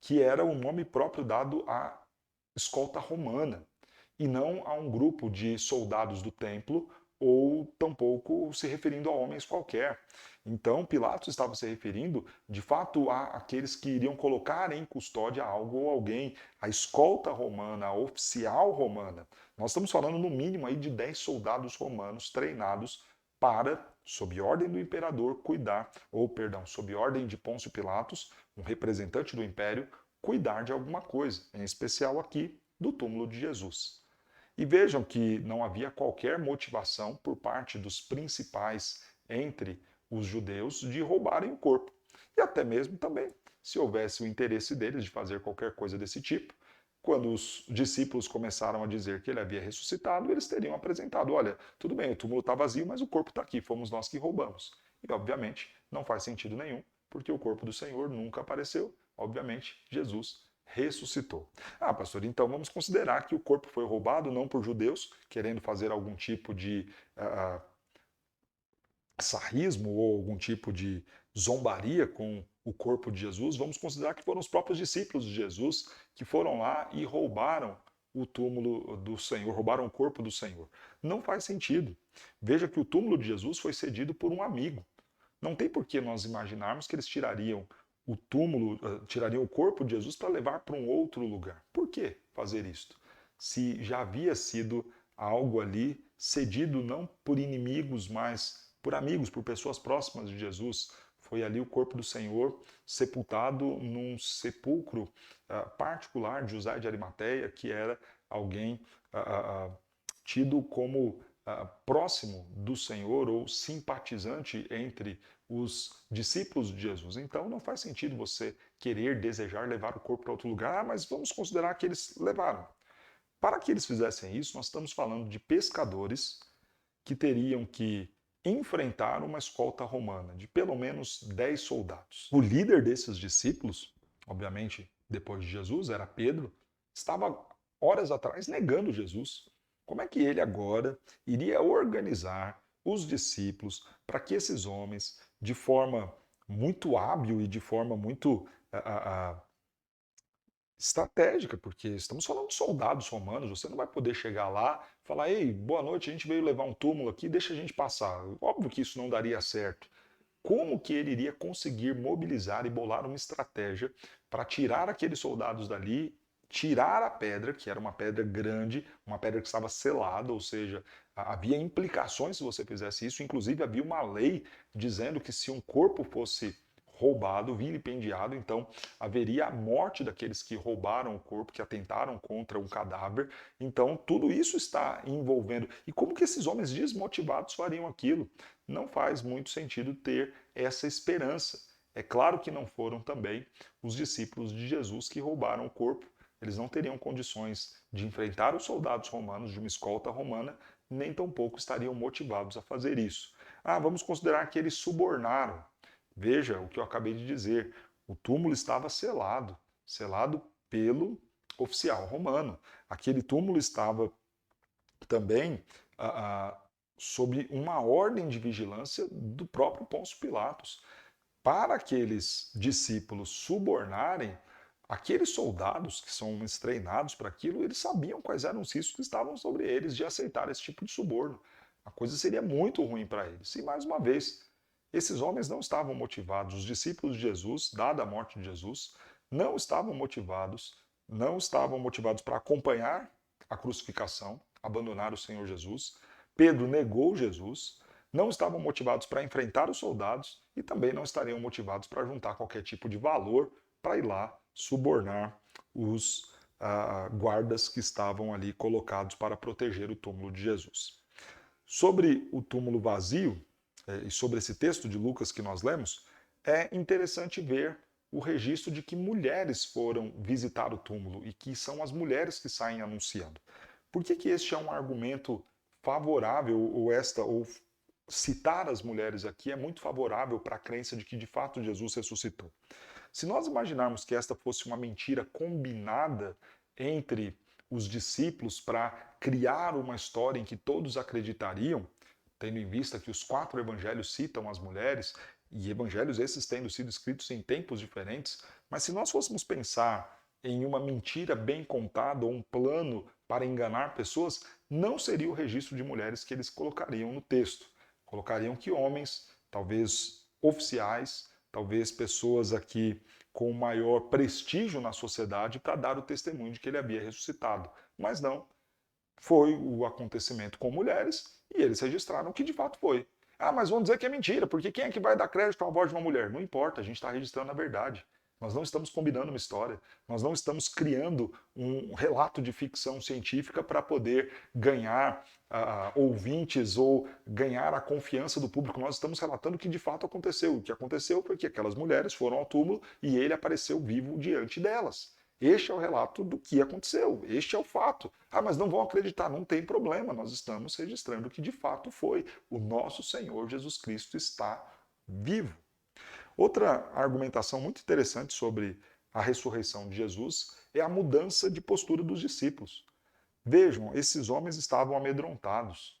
[SPEAKER 1] que era o nome próprio dado à escolta romana, e não a um grupo de soldados do templo ou tampouco se referindo a homens qualquer. Então, Pilatos estava se referindo, de fato, a aqueles que iriam colocar em custódia algo ou alguém, a escolta romana, a oficial romana. Nós estamos falando, no mínimo, aí de 10 soldados romanos treinados para, sob ordem do imperador, cuidar, ou, perdão, sob ordem de Pôncio Pilatos, um representante do império, cuidar de alguma coisa, em especial aqui do túmulo de Jesus. E vejam que não havia qualquer motivação por parte dos principais entre os judeus de roubarem o corpo. E até mesmo também, se houvesse o interesse deles de fazer qualquer coisa desse tipo, quando os discípulos começaram a dizer que ele havia ressuscitado, eles teriam apresentado: olha, tudo bem, o túmulo está vazio, mas o corpo está aqui, fomos nós que roubamos. E obviamente não faz sentido nenhum, porque o corpo do Senhor nunca apareceu. Obviamente, Jesus ressuscitou. Ah, pastor, então vamos considerar que o corpo foi roubado não por judeus, querendo fazer algum tipo de sarrismo ou algum tipo de zombaria com o corpo de Jesus. Vamos considerar que foram os próprios discípulos de Jesus que foram lá e roubaram o túmulo do Senhor, roubaram o corpo do Senhor. Não faz sentido. Veja que o túmulo de Jesus foi cedido por um amigo. Não tem por que nós imaginarmos que eles tirariam o túmulo, tirariam o corpo de Jesus para levar para um outro lugar. Por que fazer isto? Se já havia sido algo ali cedido não por inimigos, mas por amigos, por pessoas próximas de Jesus. Foi ali o corpo do Senhor sepultado num sepulcro particular de José de Arimateia, que era alguém tido como próximo do Senhor ou simpatizante entre os discípulos de Jesus. Então não faz sentido você querer, desejar levar o corpo para outro lugar, mas vamos considerar que eles levaram. Para que eles fizessem isso, nós estamos falando de pescadores que teriam que enfrentar uma escolta romana de pelo menos 10 soldados. O líder desses discípulos, obviamente depois de Jesus, era Pedro, estava horas atrás negando Jesus. Como é que ele agora iria organizar os discípulos para que esses homens, de forma muito hábil e de forma muito estratégica, porque estamos falando de soldados romanos, você não vai poder chegar lá e falar: ei, boa noite, a gente veio levar um túmulo aqui, deixa a gente passar. Óbvio que isso não daria certo. Como que ele iria conseguir mobilizar e bolar uma estratégia para tirar aqueles soldados dali, tirar a pedra, que era uma pedra grande, uma pedra que estava selada, ou seja, havia implicações se você fizesse isso, inclusive havia uma lei dizendo que se um corpo fosse roubado, vilipendiado, então haveria a morte daqueles que roubaram o corpo, que atentaram contra um cadáver. Então tudo isso está envolvendo. E como que esses homens desmotivados fariam aquilo? Não faz muito sentido ter essa esperança. É claro que não foram também os discípulos de Jesus que roubaram o corpo. Eles não teriam condições de enfrentar os soldados romanos de uma escolta romana, nem tampouco estariam motivados a fazer isso. Ah, vamos considerar que eles subornaram. Veja o que eu acabei de dizer. O túmulo estava selado, selado pelo oficial romano. Aquele túmulo estava também sob uma ordem de vigilância do próprio Pôncio Pilatos. Para aqueles discípulos subornarem, Aqueles soldados que são treinados para aquilo, eles sabiam quais eram os riscos que estavam sobre eles de aceitar esse tipo de suborno. A coisa seria muito ruim para eles. E mais uma vez, esses homens não estavam motivados, os discípulos de Jesus, dada a morte de Jesus, não estavam motivados para acompanhar a crucificação, abandonar o Senhor Jesus. Pedro negou Jesus, não estavam motivados para enfrentar os soldados e também não estariam motivados para juntar qualquer tipo de valor para ir lá subornar os guardas que estavam ali colocados para proteger o túmulo de Jesus. Sobre o túmulo vazio, e sobre esse texto de Lucas que nós lemos, é interessante ver o registro de que mulheres foram visitar o túmulo e que são as mulheres que saem anunciando. Por que este é um argumento favorável, ou citar as mulheres aqui é muito favorável para a crença de que de fato Jesus ressuscitou? Se nós imaginarmos que esta fosse uma mentira combinada entre os discípulos para criar uma história em que todos acreditariam, tendo em vista que os 4 evangelhos citam as mulheres, e evangelhos esses tendo sido escritos em tempos diferentes, mas se nós fôssemos pensar em uma mentira bem contada ou um plano para enganar pessoas, não seria o registro de mulheres que eles colocariam no texto. Colocariam que homens, talvez oficiais, talvez pessoas aqui com maior prestígio na sociedade para dar o testemunho de que ele havia ressuscitado. Mas não, foi o acontecimento com mulheres e eles registraram que de fato foi. Ah, mas vão dizer que é mentira, porque quem é que vai dar crédito à voz de uma mulher? Não importa, a gente está registrando a verdade. Nós não estamos combinando uma história, nós não estamos criando um relato de ficção científica para poder ganhar ouvintes ou ganhar a confiança do público. Nós estamos relatando o que de fato aconteceu. O que aconteceu foi que aquelas mulheres foram ao túmulo e ele apareceu vivo diante delas. Este é o relato do que aconteceu, este é o fato. Ah, mas não vão acreditar, não tem problema, nós estamos registrando o que de fato foi. O nosso Senhor Jesus Cristo está vivo. Outra argumentação muito interessante sobre a ressurreição de Jesus é a mudança de postura dos discípulos. Vejam, esses homens estavam amedrontados.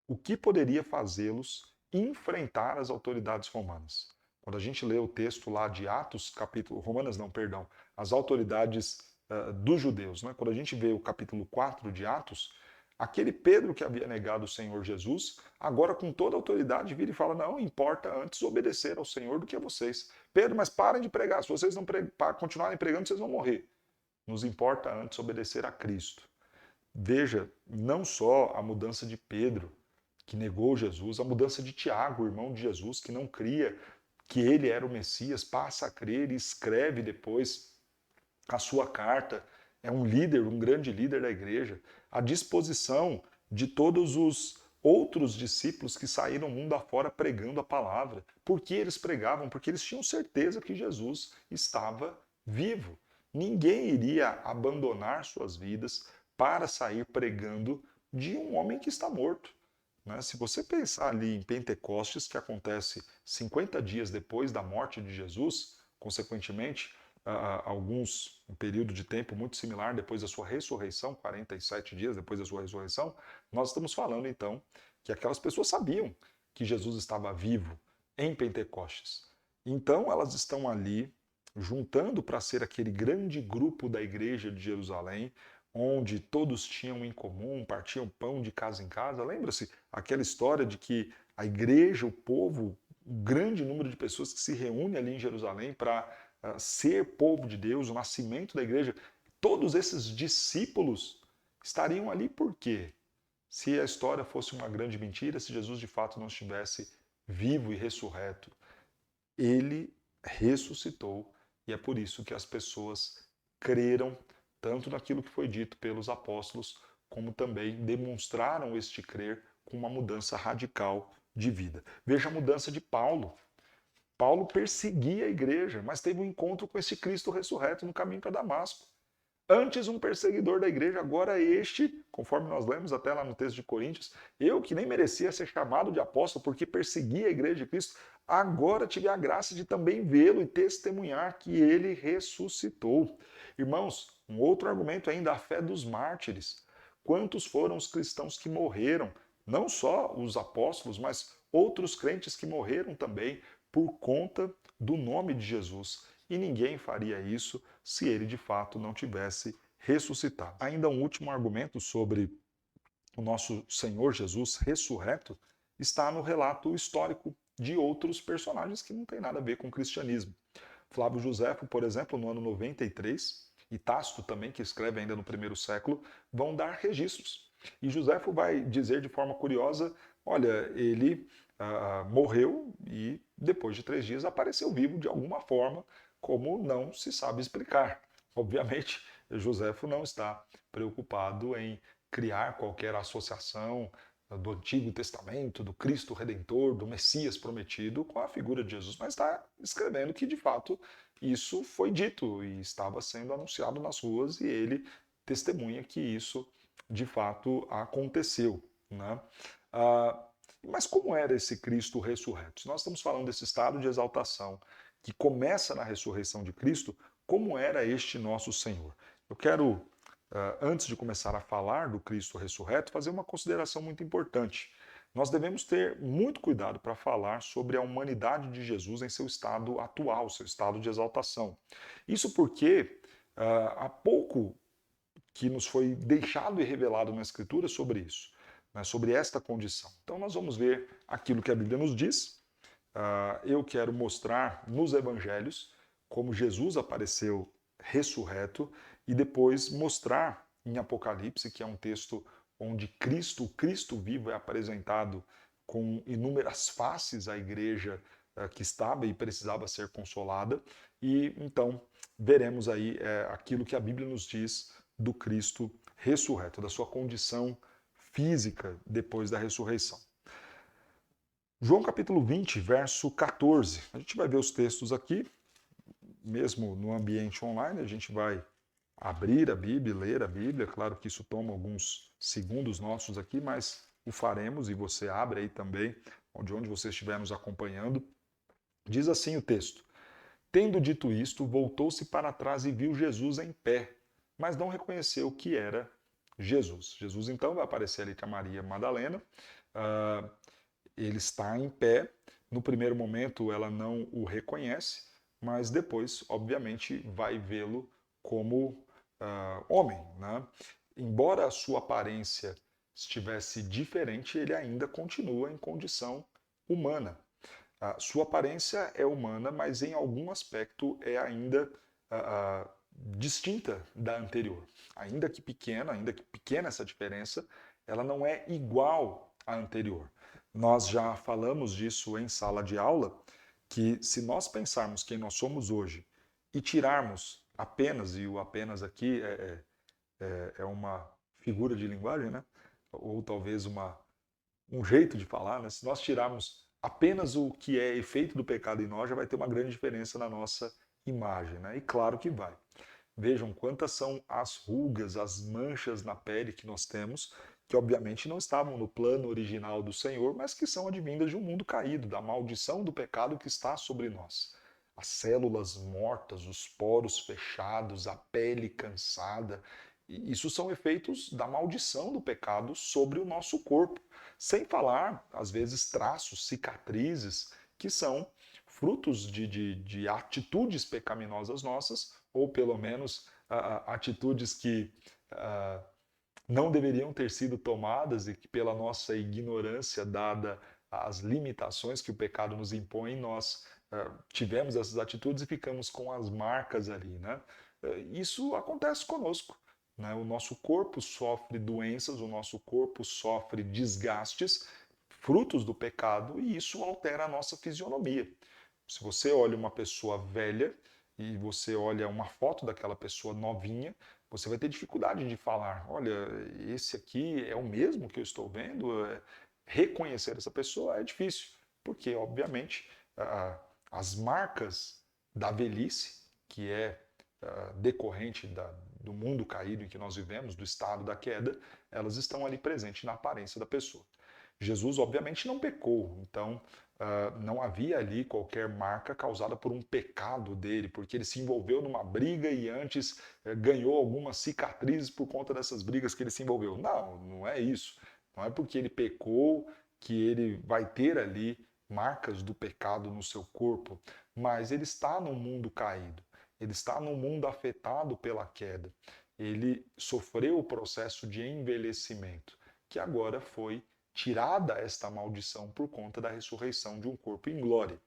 [SPEAKER 1] O que poderia fazê-los enfrentar as autoridades romanas? Quando a gente lê o texto lá de Atos, capítulo, Romanas não, perdão, as autoridades dos judeus, né? Quando a gente vê o capítulo 4 de Atos, aquele Pedro que havia negado o Senhor Jesus, agora com toda a autoridade vira e fala, não, importa antes obedecer ao Senhor do que a vocês. Pedro, mas parem de pregar, se vocês não continuarem pregando, vocês vão morrer. Nos importa antes obedecer a Cristo. Veja, não só a mudança de Pedro, que negou Jesus, a mudança de Tiago, irmão de Jesus, que não cria que ele era o Messias, passa a crer e escreve depois a sua carta, é um líder, um grande líder da igreja, a disposição de todos os outros discípulos que saíram mundo afora pregando a palavra. Por que eles pregavam? Porque eles tinham certeza que Jesus estava vivo. Ninguém iria abandonar suas vidas para sair pregando de um homem que está morto. Se você pensar ali em Pentecostes, que acontece 50 dias depois da morte de Jesus, consequentemente, um período de tempo muito similar depois da sua ressurreição, 47 dias depois da sua ressurreição, nós estamos falando então que aquelas pessoas sabiam que Jesus estava vivo em Pentecostes. Então elas estão ali juntando para ser aquele grande grupo da igreja de Jerusalém, onde todos tinham em comum, partiam pão de casa em casa. Lembra-se aquela história de que a igreja, o povo, um grande número de pessoas que se reúne ali em Jerusalém para ser povo de Deus, o nascimento da igreja. Todos esses discípulos estariam ali por quê? Se a história fosse uma grande mentira, se Jesus de fato não estivesse vivo e ressurreto. Ele ressuscitou e é por isso que as pessoas creram tanto naquilo que foi dito pelos apóstolos, como também demonstraram este crer com uma mudança radical de vida. Veja a mudança de Paulo. Paulo perseguia a igreja, mas teve um encontro com esse Cristo ressurreto no caminho para Damasco. Antes um perseguidor da igreja, agora este, conforme nós lemos até lá no texto de Coríntios, eu que nem merecia ser chamado de apóstolo porque perseguia a igreja de Cristo, agora tive a graça de também vê-lo e testemunhar que ele ressuscitou. Irmãos, um outro argumento ainda, a fé dos mártires. Quantos foram os cristãos que morreram? Não só os apóstolos, mas outros crentes que morreram também por conta do nome de Jesus. e ninguém faria isso se ele de fato não tivesse ressuscitado. Ainda um último argumento sobre o nosso Senhor Jesus ressurreto está no relato histórico de outros personagens que não tem nada a ver com o cristianismo. Flávio Josefo, por exemplo, no ano 93, e Tácito também, que escreve ainda no primeiro século, vão dar registros. E Josefo vai dizer de forma curiosa, olha, ele morreu e depois de 3 dias apareceu vivo de alguma forma, como não se sabe explicar. Obviamente, Josefo não está preocupado em criar qualquer associação do Antigo Testamento, do Cristo Redentor, do Messias prometido com a figura de Jesus, mas está escrevendo que de fato isso foi dito e estava sendo anunciado nas ruas e ele testemunha que isso de fato aconteceu, né? Mas como era esse Cristo ressurreto? Se nós estamos falando desse estado de exaltação que começa na ressurreição de Cristo, como era este nosso Senhor? Eu quero, antes de começar a falar do Cristo ressurreto, fazer uma consideração muito importante. Nós devemos ter muito cuidado para falar sobre a humanidade de Jesus em seu estado atual, seu estado de exaltação. Isso porque há pouco que nos foi deixado e revelado na Escritura sobre isso, né, sobre esta condição. Então nós vamos ver aquilo que a Bíblia nos diz. Eu quero mostrar nos Evangelhos como Jesus apareceu ressurreto e depois mostrar em Apocalipse, que é um texto onde Cristo, o Cristo vivo, é apresentado com inúmeras faces à igreja que estava e precisava ser consolada. E então veremos aí aquilo que a Bíblia nos diz do Cristo ressurreto, da sua condição física depois da ressurreição. João capítulo 20, verso 14. A gente vai ver os textos aqui, mesmo no ambiente online, a gente vai abrir a Bíblia, ler a Bíblia. Claro que isso toma alguns segundos nossos aqui, mas o faremos e você abre aí também, de onde você estiver nos acompanhando. Diz assim o texto: Tendo dito isto, voltou-se para trás e viu Jesus em pé, mas não reconheceu que era Jesus. Jesus então vai aparecer ali com a Maria Madalena. Ele está em pé. No primeiro momento ela não o reconhece, mas depois, obviamente, vai vê-lo como homem, né? Embora a sua aparência estivesse diferente, ele ainda continua em condição humana. A sua aparência é humana, mas em algum aspecto é ainda distinta da anterior. Ainda que pequena essa diferença, ela não é igual à anterior. Nós já falamos disso em sala de aula, que se nós pensarmos quem nós somos hoje e tirarmos apenas, e o apenas aqui é uma figura de linguagem, né? Ou talvez um jeito de falar, né? Se nós tirarmos apenas o que é efeito do pecado em nós, já vai ter uma grande diferença na nossa imagem, né? E claro que vai. Vejam quantas são as rugas, as manchas na pele que nós temos, que obviamente não estavam no plano original do Senhor, mas que são advindas de um mundo caído, da maldição do pecado que está sobre nós. As células mortas, os poros fechados, a pele cansada, isso são efeitos da maldição do pecado sobre o nosso corpo. Sem falar, às vezes, traços, cicatrizes, que são frutos de atitudes pecaminosas nossas, ou pelo menos atitudes que não deveriam ter sido tomadas e que, pela nossa ignorância, dada as limitações que o pecado nos impõe, nós tivemos essas atitudes e ficamos com as marcas ali, né? Isso acontece conosco, né? O nosso corpo sofre doenças, o nosso corpo sofre desgastes, frutos do pecado, e isso altera a nossa fisionomia. Se você olha uma pessoa velha e você olha uma foto daquela pessoa novinha, você vai ter dificuldade de falar, olha, esse aqui é o mesmo que eu estou vendo? Reconhecer essa pessoa é difícil, porque, obviamente, as marcas da velhice, que é decorrente do mundo caído em que nós vivemos, do estado da queda, elas estão ali presentes na aparência da pessoa. Jesus, obviamente, não pecou, então não havia ali qualquer marca causada por um pecado dele, porque ele se envolveu numa briga e antes ganhou algumas cicatrizes por conta dessas brigas que ele se envolveu. Não, não é isso. Não é porque ele pecou que ele vai ter ali marcas do pecado no seu corpo. mas ele está num mundo caído, ele está num mundo afetado pela queda. Ele sofreu o processo de envelhecimento, que agora foi tirada esta maldição por conta da ressurreição de um corpo em glória.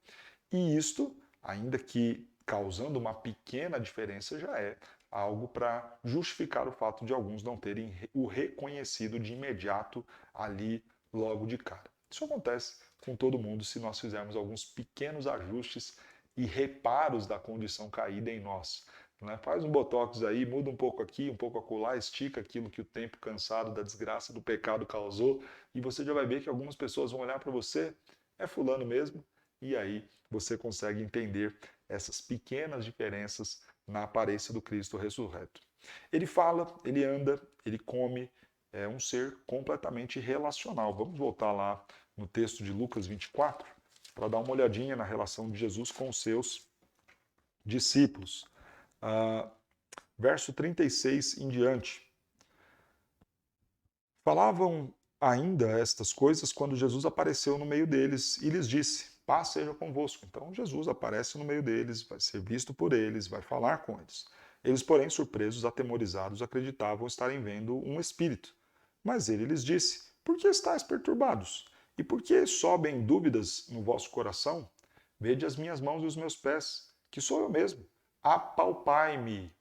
[SPEAKER 1] E isto, ainda que causando uma pequena diferença, já é algo para justificar o fato de alguns não terem o reconhecido de imediato ali logo de cara. Isso acontece com todo mundo se nós fizermos alguns pequenos ajustes e reparos da condição caída em nós. Né? Faz um botox aí, muda um pouco aqui, um pouco acolá, estica aquilo que o tempo cansado da desgraça do pecado causou, e você já vai ver que algumas pessoas vão olhar para você, é fulano mesmo, e aí você consegue entender essas pequenas diferenças na aparência do Cristo ressurreto. Ele fala, ele anda, ele come, é um ser completamente relacional. Vamos voltar lá no texto de Lucas 24 para dar uma olhadinha na relação de Jesus com os seus discípulos. Verso 36 em diante. Falavam ainda estas coisas quando Jesus apareceu no meio deles e lhes disse: paz seja convosco. Então Jesus aparece no meio deles, vai ser visto por eles, vai falar com eles. Eles, porém, surpresos, atemorizados, acreditavam estarem vendo um espírito. Mas ele lhes disse: por que estáis perturbados? E por que sobem dúvidas no vosso coração? Vede as minhas mãos e os meus pés, que sou eu mesmo. Apalpai-me,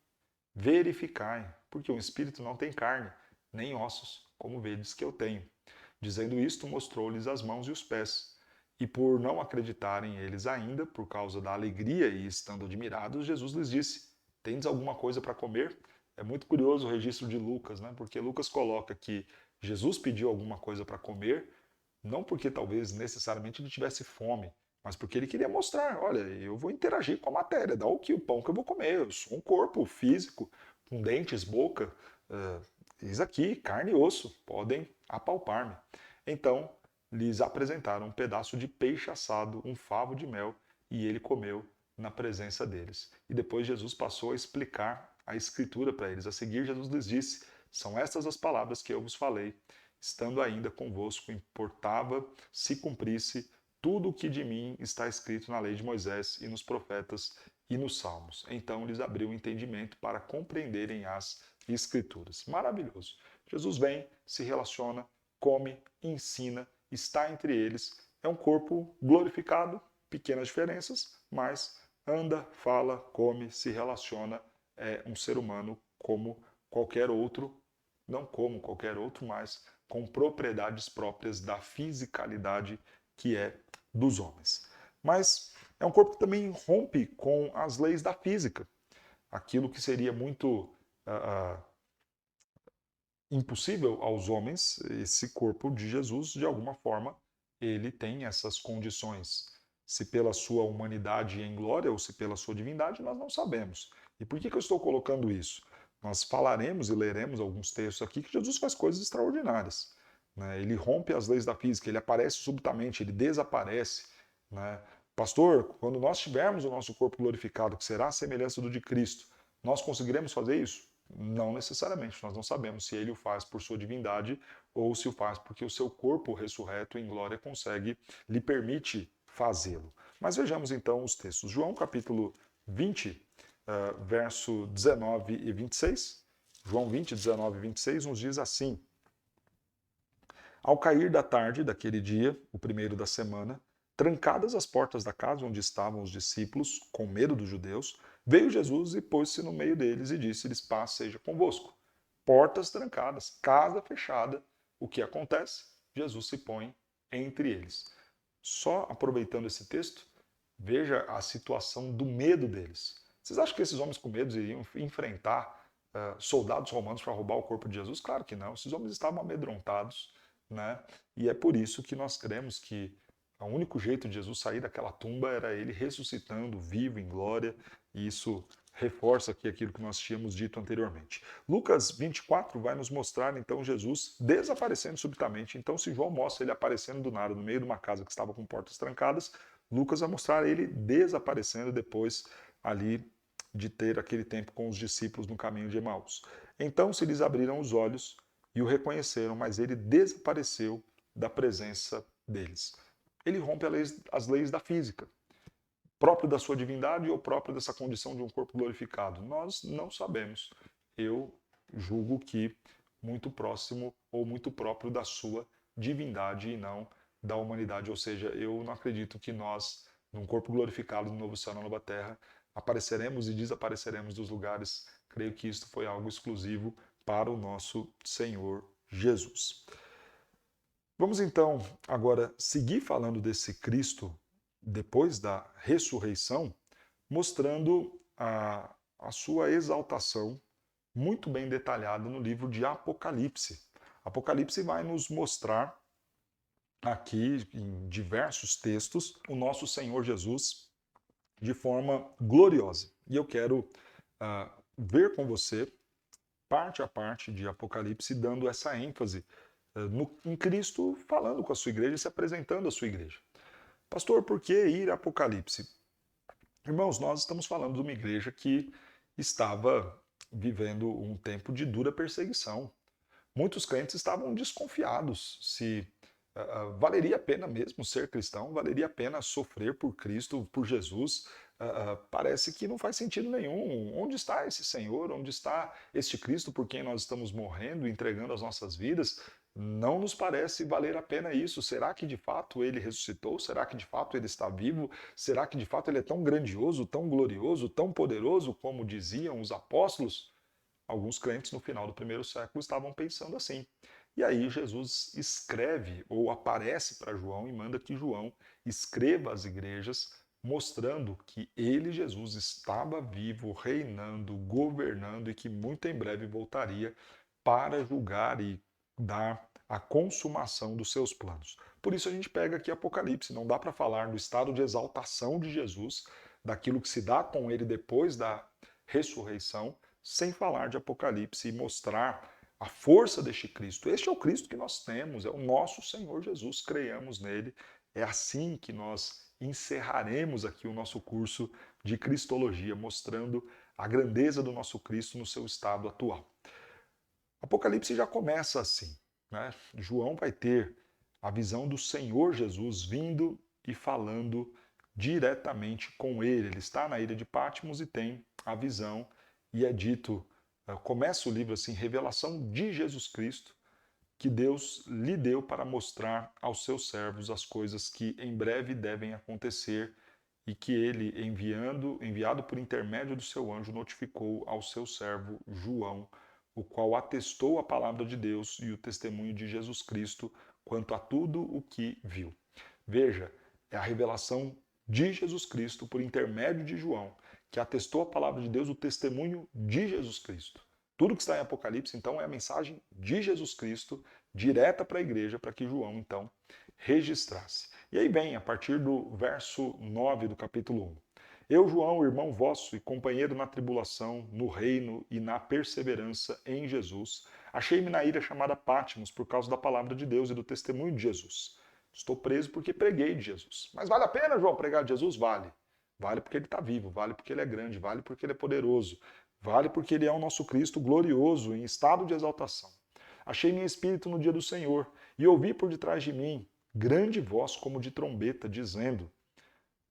[SPEAKER 1] verificai, porque o espírito não tem carne, nem ossos, como vedes que eu tenho. Dizendo isto, mostrou-lhes as mãos e os pés. E por não acreditarem eles ainda, por causa da alegria e estando admirados, Jesus lhes disse: tendes alguma coisa para comer? É muito curioso o registro de Lucas, né? Porque Lucas coloca que Jesus pediu alguma coisa para comer, não porque talvez necessariamente ele tivesse fome, mas porque ele queria mostrar, olha, eu vou interagir com a matéria, dá o pão que eu vou comer, eu sou um corpo físico, com dentes, boca, eis aqui, carne e osso, podem apalpar-me. Então, lhes apresentaram um pedaço de peixe assado, um favo de mel, e ele comeu na presença deles. E depois Jesus passou a explicar a escritura para eles. A seguir, Jesus lhes disse: são estas as palavras que eu vos falei, estando ainda convosco, importava se cumprisse tudo o que de mim está escrito na lei de Moisés e nos profetas e nos salmos. Então lhes abriu o entendimento para compreenderem as escrituras. Maravilhoso. Jesus vem, se relaciona, come, ensina, está entre eles. É um corpo glorificado, pequenas diferenças, mas anda, fala, come, se relaciona, é um ser humano como qualquer outro, não como qualquer outro, mas com propriedades próprias da fisicalidade que é dos homens. Mas é um corpo que também rompe com as leis da física. Aquilo que seria muito impossível aos homens, esse corpo de Jesus, de alguma forma, ele tem essas condições. Se pela sua humanidade em glória ou se pela sua divindade, nós não sabemos. E por que eu estou colocando isso? Nós falaremos e leremos alguns textos aqui que Jesus faz coisas extraordinárias. Né? Ele rompe as leis da física, ele aparece subitamente, ele desaparece. Né? Pastor, quando nós tivermos o nosso corpo glorificado, que será a semelhança do de Cristo, nós conseguiremos fazer isso? Não necessariamente, nós não sabemos se ele o faz por sua divindade ou se o faz porque o seu corpo ressurreto em glória lhe permite fazê-lo. Mas vejamos então os textos. João capítulo 20, verso 19 e 26. João 20, 19 e 26 nos diz assim: ao cair da tarde daquele dia, o primeiro da semana, trancadas as portas da casa onde estavam os discípulos, com medo dos judeus, veio Jesus e pôs-se no meio deles e disse-lhes: paz seja convosco. Portas trancadas, casa fechada. O que acontece? Jesus se põe entre eles. Só aproveitando esse texto, veja a situação do medo deles. Vocês acham que esses homens com medo iriam enfrentar soldados romanos para roubar o corpo de Jesus? Claro que não. Esses homens estavam amedrontados, né? E é por isso que nós cremos que o único jeito de Jesus sair daquela tumba era ele ressuscitando, vivo, em glória, e isso reforça aqui aquilo que nós tínhamos dito anteriormente. Lucas 24 vai nos mostrar então Jesus desaparecendo subitamente. Então, se João mostra ele aparecendo do nada no meio de uma casa que estava com portas trancadas, Lucas vai mostrar ele desaparecendo depois ali de ter aquele tempo com os discípulos no caminho de Emaús. Então se lhes abriram os olhos e o reconheceram, mas ele desapareceu da presença deles. Ele rompe as leis da física. próprio da sua divindade ou próprio dessa condição de um corpo glorificado? Nós não sabemos. Eu julgo que muito próximo ou muito próprio da sua divindade e não da humanidade. Ou seja, eu não acredito que nós, num corpo glorificado no novo céu e na nova terra, apareceremos e desapareceremos dos lugares. Creio que isto foi algo exclusivo para o nosso Senhor Jesus. Vamos então agora seguir falando desse Cristo depois da ressurreição, mostrando a sua exaltação muito bem detalhada no livro de Apocalipse. Apocalipse vai nos mostrar aqui em diversos textos o nosso Senhor Jesus de forma gloriosa. E eu quero ver com você, parte a parte de Apocalipse, dando essa ênfase em Cristo, falando com a sua igreja e se apresentando à sua igreja. Pastor, por que ir a Apocalipse? Irmãos, nós estamos falando de uma igreja que estava vivendo um tempo de dura perseguição. Muitos crentes estavam desconfiados se valeria a pena mesmo ser cristão, valeria a pena sofrer por Cristo, por Jesus. Parece que não faz sentido nenhum. Onde está esse Senhor? Onde está este Cristo por quem nós estamos morrendo, entregando as nossas vidas? Não nos parece valer a pena isso. Será que de fato ele ressuscitou? Será que de fato ele está vivo? Será que de fato ele é tão grandioso, tão glorioso, tão poderoso como diziam os apóstolos? Alguns crentes no final do primeiro século estavam pensando assim. E aí Jesus escreve ou aparece para João e manda que João escreva às igrejas mostrando que ele, Jesus, estava vivo, reinando, governando e que muito em breve voltaria para julgar e dar a consumação dos seus planos. Por isso a gente pega aqui Apocalipse, não dá para falar do estado de exaltação de Jesus, daquilo que se dá com ele depois da ressurreição, sem falar de Apocalipse e mostrar a força deste Cristo. Este é o Cristo que nós temos, é o nosso Senhor Jesus, creiamos nele. É assim que nós encerraremos aqui o nosso curso de Cristologia, mostrando a grandeza do nosso Cristo no seu estado atual. Apocalipse já começa assim, né? João vai ter a visão do Senhor Jesus vindo e falando diretamente com ele. Ele está na ilha de Patmos e tem a visão, e é dito, começa o livro assim, revelação de Jesus Cristo, que Deus lhe deu para mostrar aos seus servos as coisas que em breve devem acontecer e que ele, enviado por intermédio do seu anjo, notificou ao seu servo João, o qual atestou a palavra de Deus e o testemunho de Jesus Cristo quanto a tudo o que viu. Veja, é a revelação de Jesus Cristo por intermédio de João, que atestou a palavra de Deus, o testemunho de Jesus Cristo. Tudo que está em Apocalipse, então, é a mensagem de Jesus Cristo, direta para a igreja, para que João, então, registrasse. E aí vem, a partir do verso 9 do capítulo 1. Eu, João, irmão vosso e companheiro na tribulação, no reino e na perseverança em Jesus, achei-me na ilha chamada Patmos por causa da palavra de Deus e do testemunho de Jesus. Estou preso porque preguei de Jesus. Mas vale a pena, João, pregar de Jesus? Vale. Vale porque ele está vivo, vale porque ele é grande, vale porque ele é poderoso, vale porque ele é o nosso Cristo glorioso, em estado de exaltação. Achei meu espírito no dia do Senhor e ouvi por detrás de mim grande voz como de trombeta, dizendo: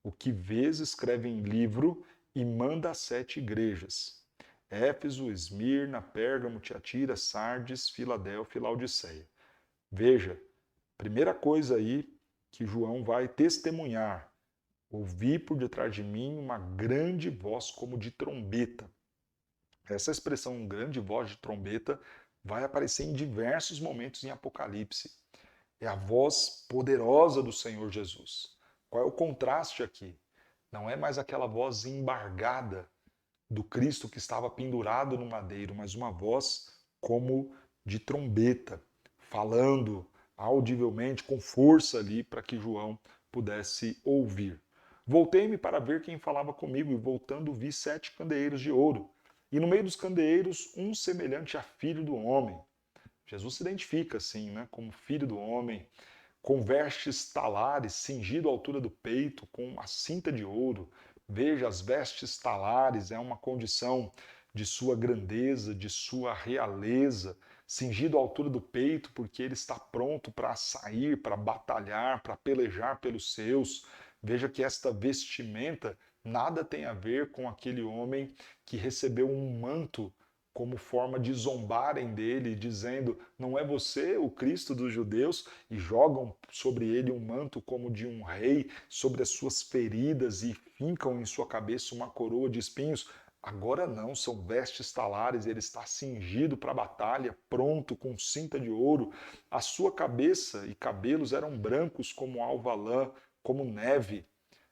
[SPEAKER 1] o que vês escreve em livro e manda às 7 igrejas: Éfeso, Esmirna, Pérgamo, Tiatira, Sardes, Filadélfia e Laodiceia. Veja, primeira coisa aí que João vai testemunhar: ouvi por detrás de mim uma grande voz como de trombeta. Essa expressão grande voz de trombeta vai aparecer em diversos momentos em Apocalipse. É a voz poderosa do Senhor Jesus. Qual é o contraste aqui? Não é mais aquela voz embargada do Cristo que estava pendurado no madeiro, mas uma voz como de trombeta, falando audivelmente, com força ali, para que João pudesse ouvir. Voltei-me para ver quem falava comigo, e voltando vi 7 candeeiros de ouro, e no meio dos candeeiros um semelhante a filho do homem. Jesus se identifica assim, né, como filho do homem, com vestes talares, cingido à altura do peito, com uma cinta de ouro. Veja, as vestes talares é uma condição de sua grandeza, de sua realeza, cingido à altura do peito, porque ele está pronto para sair, para batalhar, para pelejar pelos seus. Veja que esta vestimenta nada tem a ver com aquele homem que recebeu um manto como forma de zombarem dele, dizendo: não é você o Cristo dos judeus, e jogam sobre ele um manto como de um rei, sobre as suas feridas, e fincam em sua cabeça uma coroa de espinhos. Agora não, são vestes talares, ele está cingido para a batalha, pronto, com cinta de ouro. A sua cabeça e cabelos eram brancos como alva lã, como neve.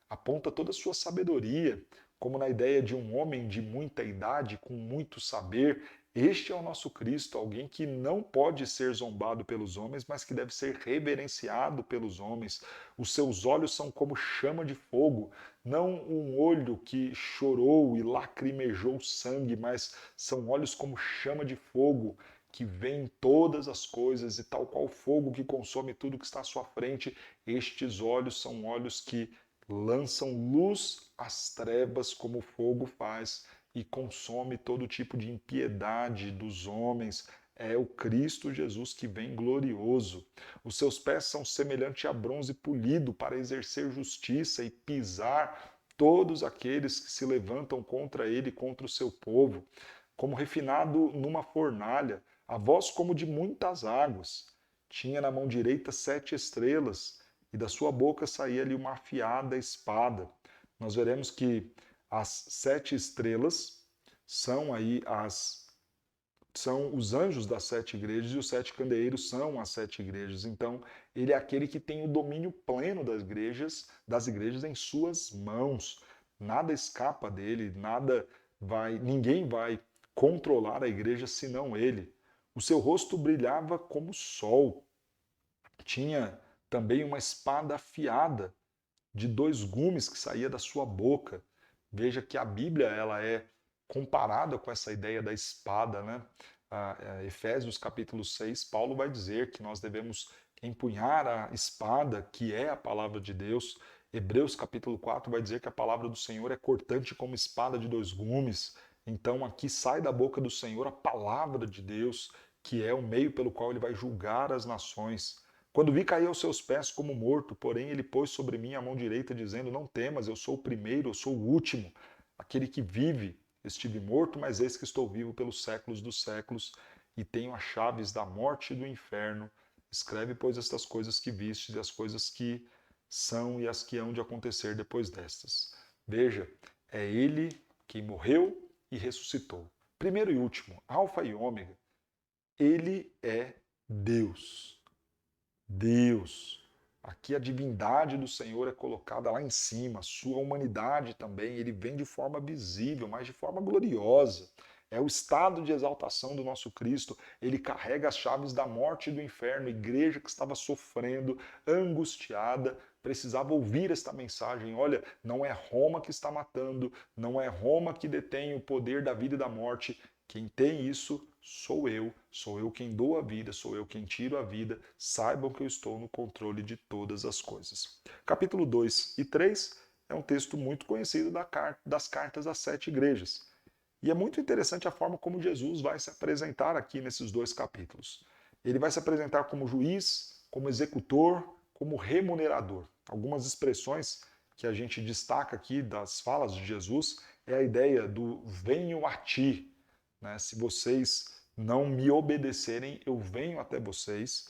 [SPEAKER 1] Aponta toda a sua sabedoria, como na ideia de um homem de muita idade, com muito saber. Este é o nosso Cristo, alguém que não pode ser zombado pelos homens, mas que deve ser reverenciado pelos homens. Os seus olhos são como chama de fogo, não um olho que chorou e lacrimejou sangue, mas são olhos como chama de fogo, que vêem todas as coisas, e tal qual fogo que consome tudo que está à sua frente, estes olhos são olhos que lançam luz às trevas como o fogo faz e consome todo tipo de impiedade dos homens. É o Cristo Jesus que vem glorioso. Os seus pés são semelhantes a bronze polido para exercer justiça e pisar todos aqueles que se levantam contra ele, contra o seu povo. Como refinado numa fornalha, a voz como de muitas águas. Tinha na mão direita 7 estrelas, e da sua boca saía-lhe uma afiada espada. Nós veremos que as 7 estrelas são aí são os anjos das 7 igrejas, e os 7 candeeiros são as 7 igrejas. Então, ele é aquele que tem o domínio pleno das igrejas em suas mãos. Nada escapa dele, ninguém vai controlar a igreja senão ele. O seu rosto brilhava como o sol. Tinha também uma espada afiada de 2 gumes que saía da sua boca. Veja que a Bíblia ela é comparada com essa ideia da espada, né? Efésios capítulo 6, Paulo vai dizer que nós devemos empunhar a espada, que é a palavra de Deus. Hebreus capítulo 4 vai dizer que a palavra do Senhor é cortante como espada de 2 gumes. Então aqui sai da boca do Senhor a palavra de Deus, que é o meio pelo qual ele vai julgar as nações. Quando vi cair aos seus pés como morto, porém ele pôs sobre mim a mão direita, dizendo: não temas, eu sou o primeiro, eu sou o último, aquele que vive. Estive morto, mas eis que estou vivo pelos séculos dos séculos, e tenho as chaves da morte e do inferno. Escreve, pois, estas coisas que vistes, e as coisas que são e as que hão de acontecer depois destas. Veja, é ele quem morreu e ressuscitou. Primeiro e último, Alfa e Ômega. Ele é Deus. Deus. Aqui a divindade do Senhor é colocada lá em cima, sua humanidade também, ele vem de forma visível, mas de forma gloriosa. É o estado de exaltação do nosso Cristo. Ele carrega as chaves da morte e do inferno. A igreja que estava sofrendo, angustiada, precisava ouvir esta mensagem. Olha, não é Roma que está matando, não é Roma que detém o poder da vida e da morte. Quem tem isso sou eu quem dou a vida, sou eu quem tiro a vida. Saibam que eu estou no controle de todas as coisas. Capítulo 2 e 3 é um texto muito conhecido das cartas às 7 igrejas. E é muito interessante a forma como Jesus vai se apresentar aqui nesses 2 capítulos. Ele vai se apresentar como juiz, como executor, como remunerador. Algumas expressões que a gente destaca aqui das falas de Jesus é a ideia do venho a ti, né? Se vocês não me obedecerem, eu venho até vocês.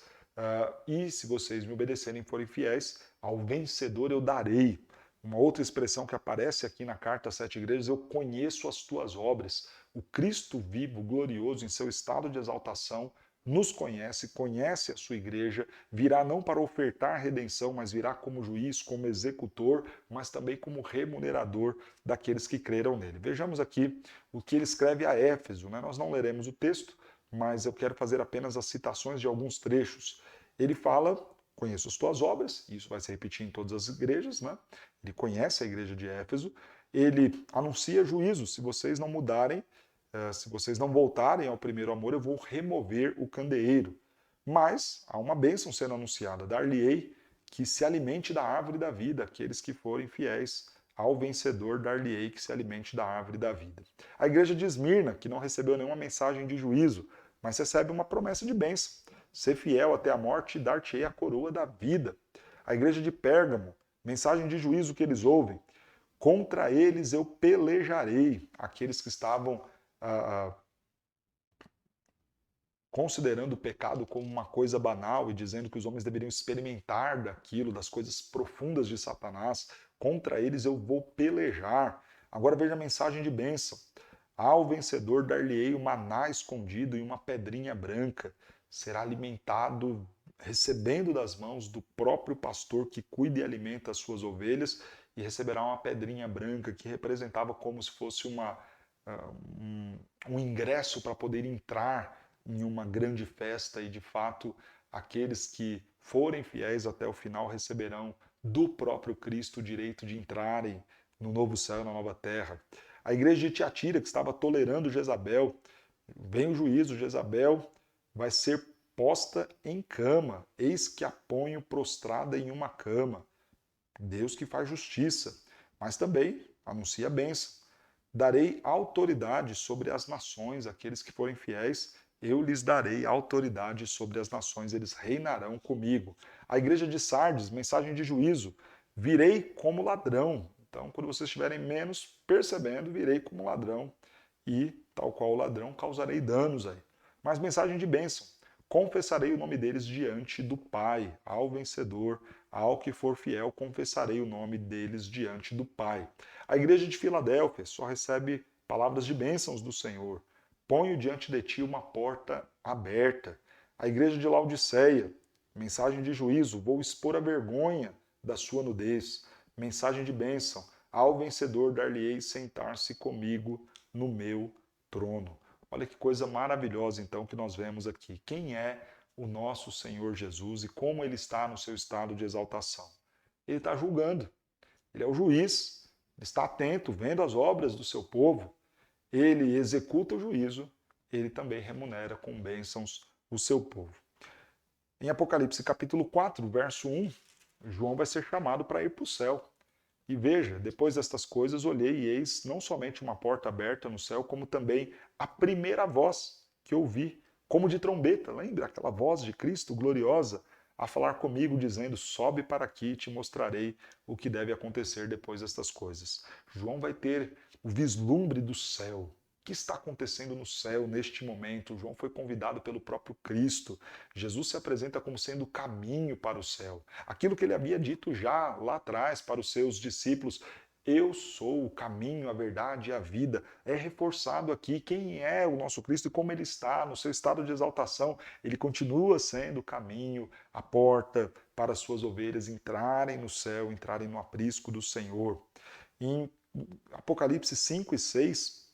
[SPEAKER 1] E se vocês me obedecerem e forem fiéis, ao vencedor eu darei. Uma outra expressão que aparece aqui na carta às 7 igrejas: eu conheço as tuas obras. O Cristo vivo, glorioso, em seu estado de exaltação, nos conhece, conhece a sua igreja, virá não para ofertar redenção, mas virá como juiz, como executor, mas também como remunerador daqueles que creram nele. Vejamos aqui o que ele escreve a Éfeso, né? Nós não leremos o texto, mas eu quero fazer apenas as citações de alguns trechos. Ele fala: conheço as tuas obras, e isso vai se repetir em todas as igrejas, né? Ele conhece a igreja de Éfeso, ele anuncia juízo: se vocês não mudarem, se vocês não voltarem ao primeiro amor, eu vou remover o candeeiro. Mas há uma bênção sendo anunciada: dar-lhe-ei que se alimente da árvore da vida, aqueles que forem fiéis ao vencedor, dar-lhe-ei que se alimente da árvore da vida. A igreja de Esmirna, que não recebeu nenhuma mensagem de juízo, mas recebe uma promessa de bênção: ser fiel até a morte e dar-te-ei a coroa da vida. A igreja de Pérgamo, Mensagem de juízo que eles ouvem. Contra eles eu pelejarei. Aqueles que estavam considerando o pecado como uma coisa banal e dizendo que os homens deveriam experimentar daquilo, das coisas profundas de Satanás, contra eles eu vou pelejar. Agora veja a mensagem de bênção. Ao vencedor dar-lhe-ei o maná escondido e uma pedrinha branca. Será alimentado recebendo das mãos do próprio pastor que cuida e alimenta as suas ovelhas, e receberá uma pedrinha branca que representava como se fosse um ingresso para poder entrar em uma grande festa, e de fato aqueles que forem fiéis até o final receberão do próprio Cristo o direito de entrarem no novo céu e na nova terra. A igreja de Tiatira, que estava tolerando Jezabel, vem o juízo, Jezabel vai ser posta em cama, eis que a ponho prostrada em uma cama. Deus que faz justiça, mas também anuncia a bênção. Darei autoridade sobre as nações, aqueles que forem fiéis, eu lhes darei autoridade sobre as nações, eles reinarão comigo. A igreja de Sardes, mensagem de juízo, virei como ladrão. Então, quando vocês estiverem menos percebendo, virei como ladrão e, tal qual o ladrão, causarei danos aí. Mas mensagem de bênção, confessarei o nome deles diante do Pai, ao vencedor, ao que for fiel, confessarei o nome deles diante do Pai. A igreja de Filadélfia só recebe palavras de bênçãos do Senhor. Ponho diante de ti uma porta aberta. A igreja de Laodiceia, mensagem de juízo, vou expor a vergonha da sua nudez. Mensagem de bênção, ao vencedor dar-lhe-ei sentar-se comigo no meu trono. Olha que coisa maravilhosa então que nós vemos aqui. Quem é o nosso Senhor Jesus e como ele está no seu estado de exaltação? Ele está julgando. Ele é o juiz. Ele está atento, vendo as obras do seu povo. Ele executa o juízo. Ele também remunera com bênçãos o seu povo. Em Apocalipse capítulo 4, verso 1, João vai ser chamado para ir para o céu. E veja, depois destas coisas olhei e eis não somente uma porta aberta no céu, como também a primeira voz que ouvi, como de trombeta, lembra? Aquela voz de Cristo gloriosa a falar comigo, dizendo: sobe para aqui e te mostrarei o que deve acontecer depois destas coisas. João vai ter o vislumbre do céu. O que está acontecendo no céu neste momento? João foi convidado pelo próprio Cristo. Jesus se apresenta como sendo o caminho para o céu. Aquilo que ele havia dito já lá atrás para os seus discípulos: eu sou o caminho, a verdade e a vida. É reforçado aqui quem é o nosso Cristo e como ele está no seu estado de exaltação. Ele continua sendo o caminho, a porta para as suas ovelhas entrarem no céu, entrarem no aprisco do Senhor. Em Apocalipse 5 e 6,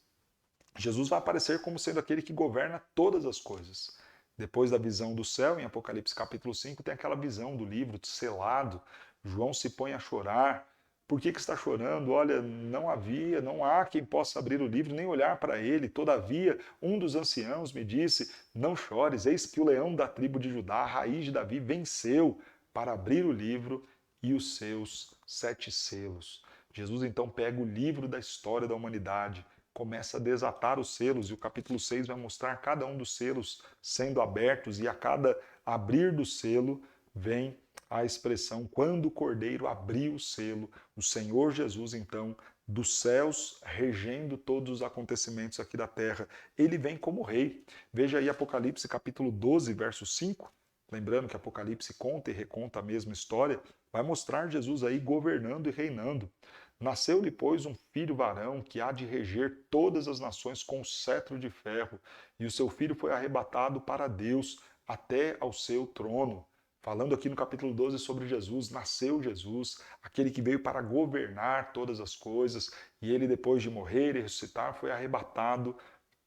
[SPEAKER 1] Jesus vai aparecer como sendo aquele que governa todas as coisas. Depois da visão do céu, em Apocalipse capítulo 5, tem aquela visão do livro selado. João se põe a chorar. Por que está chorando? Olha, não há quem possa abrir o livro, nem olhar para ele. Todavia, um dos anciãos me disse: não chores, eis que o leão da tribo de Judá, a raiz de Davi, venceu para abrir o livro e os seus 7 selos. Jesus então pega o livro da história da humanidade, começa a desatar os selos, e o capítulo 6 vai mostrar cada um dos selos sendo abertos, e a cada abrir do selo vem a expressão: quando o Cordeiro abriu o selo, o Senhor Jesus, então, dos céus, regendo todos os acontecimentos aqui da terra, ele vem como rei. Veja aí Apocalipse capítulo 12, verso 5, lembrando que Apocalipse conta e reconta a mesma história, vai mostrar Jesus aí governando e reinando. Nasceu-lhe, pois, um filho varão que há de reger todas as nações com cetro de ferro, e o seu filho foi arrebatado para Deus até ao seu trono. Falando aqui no capítulo 12 sobre Jesus, nasceu Jesus, aquele que veio para governar todas as coisas, e ele, depois de morrer e ressuscitar, foi arrebatado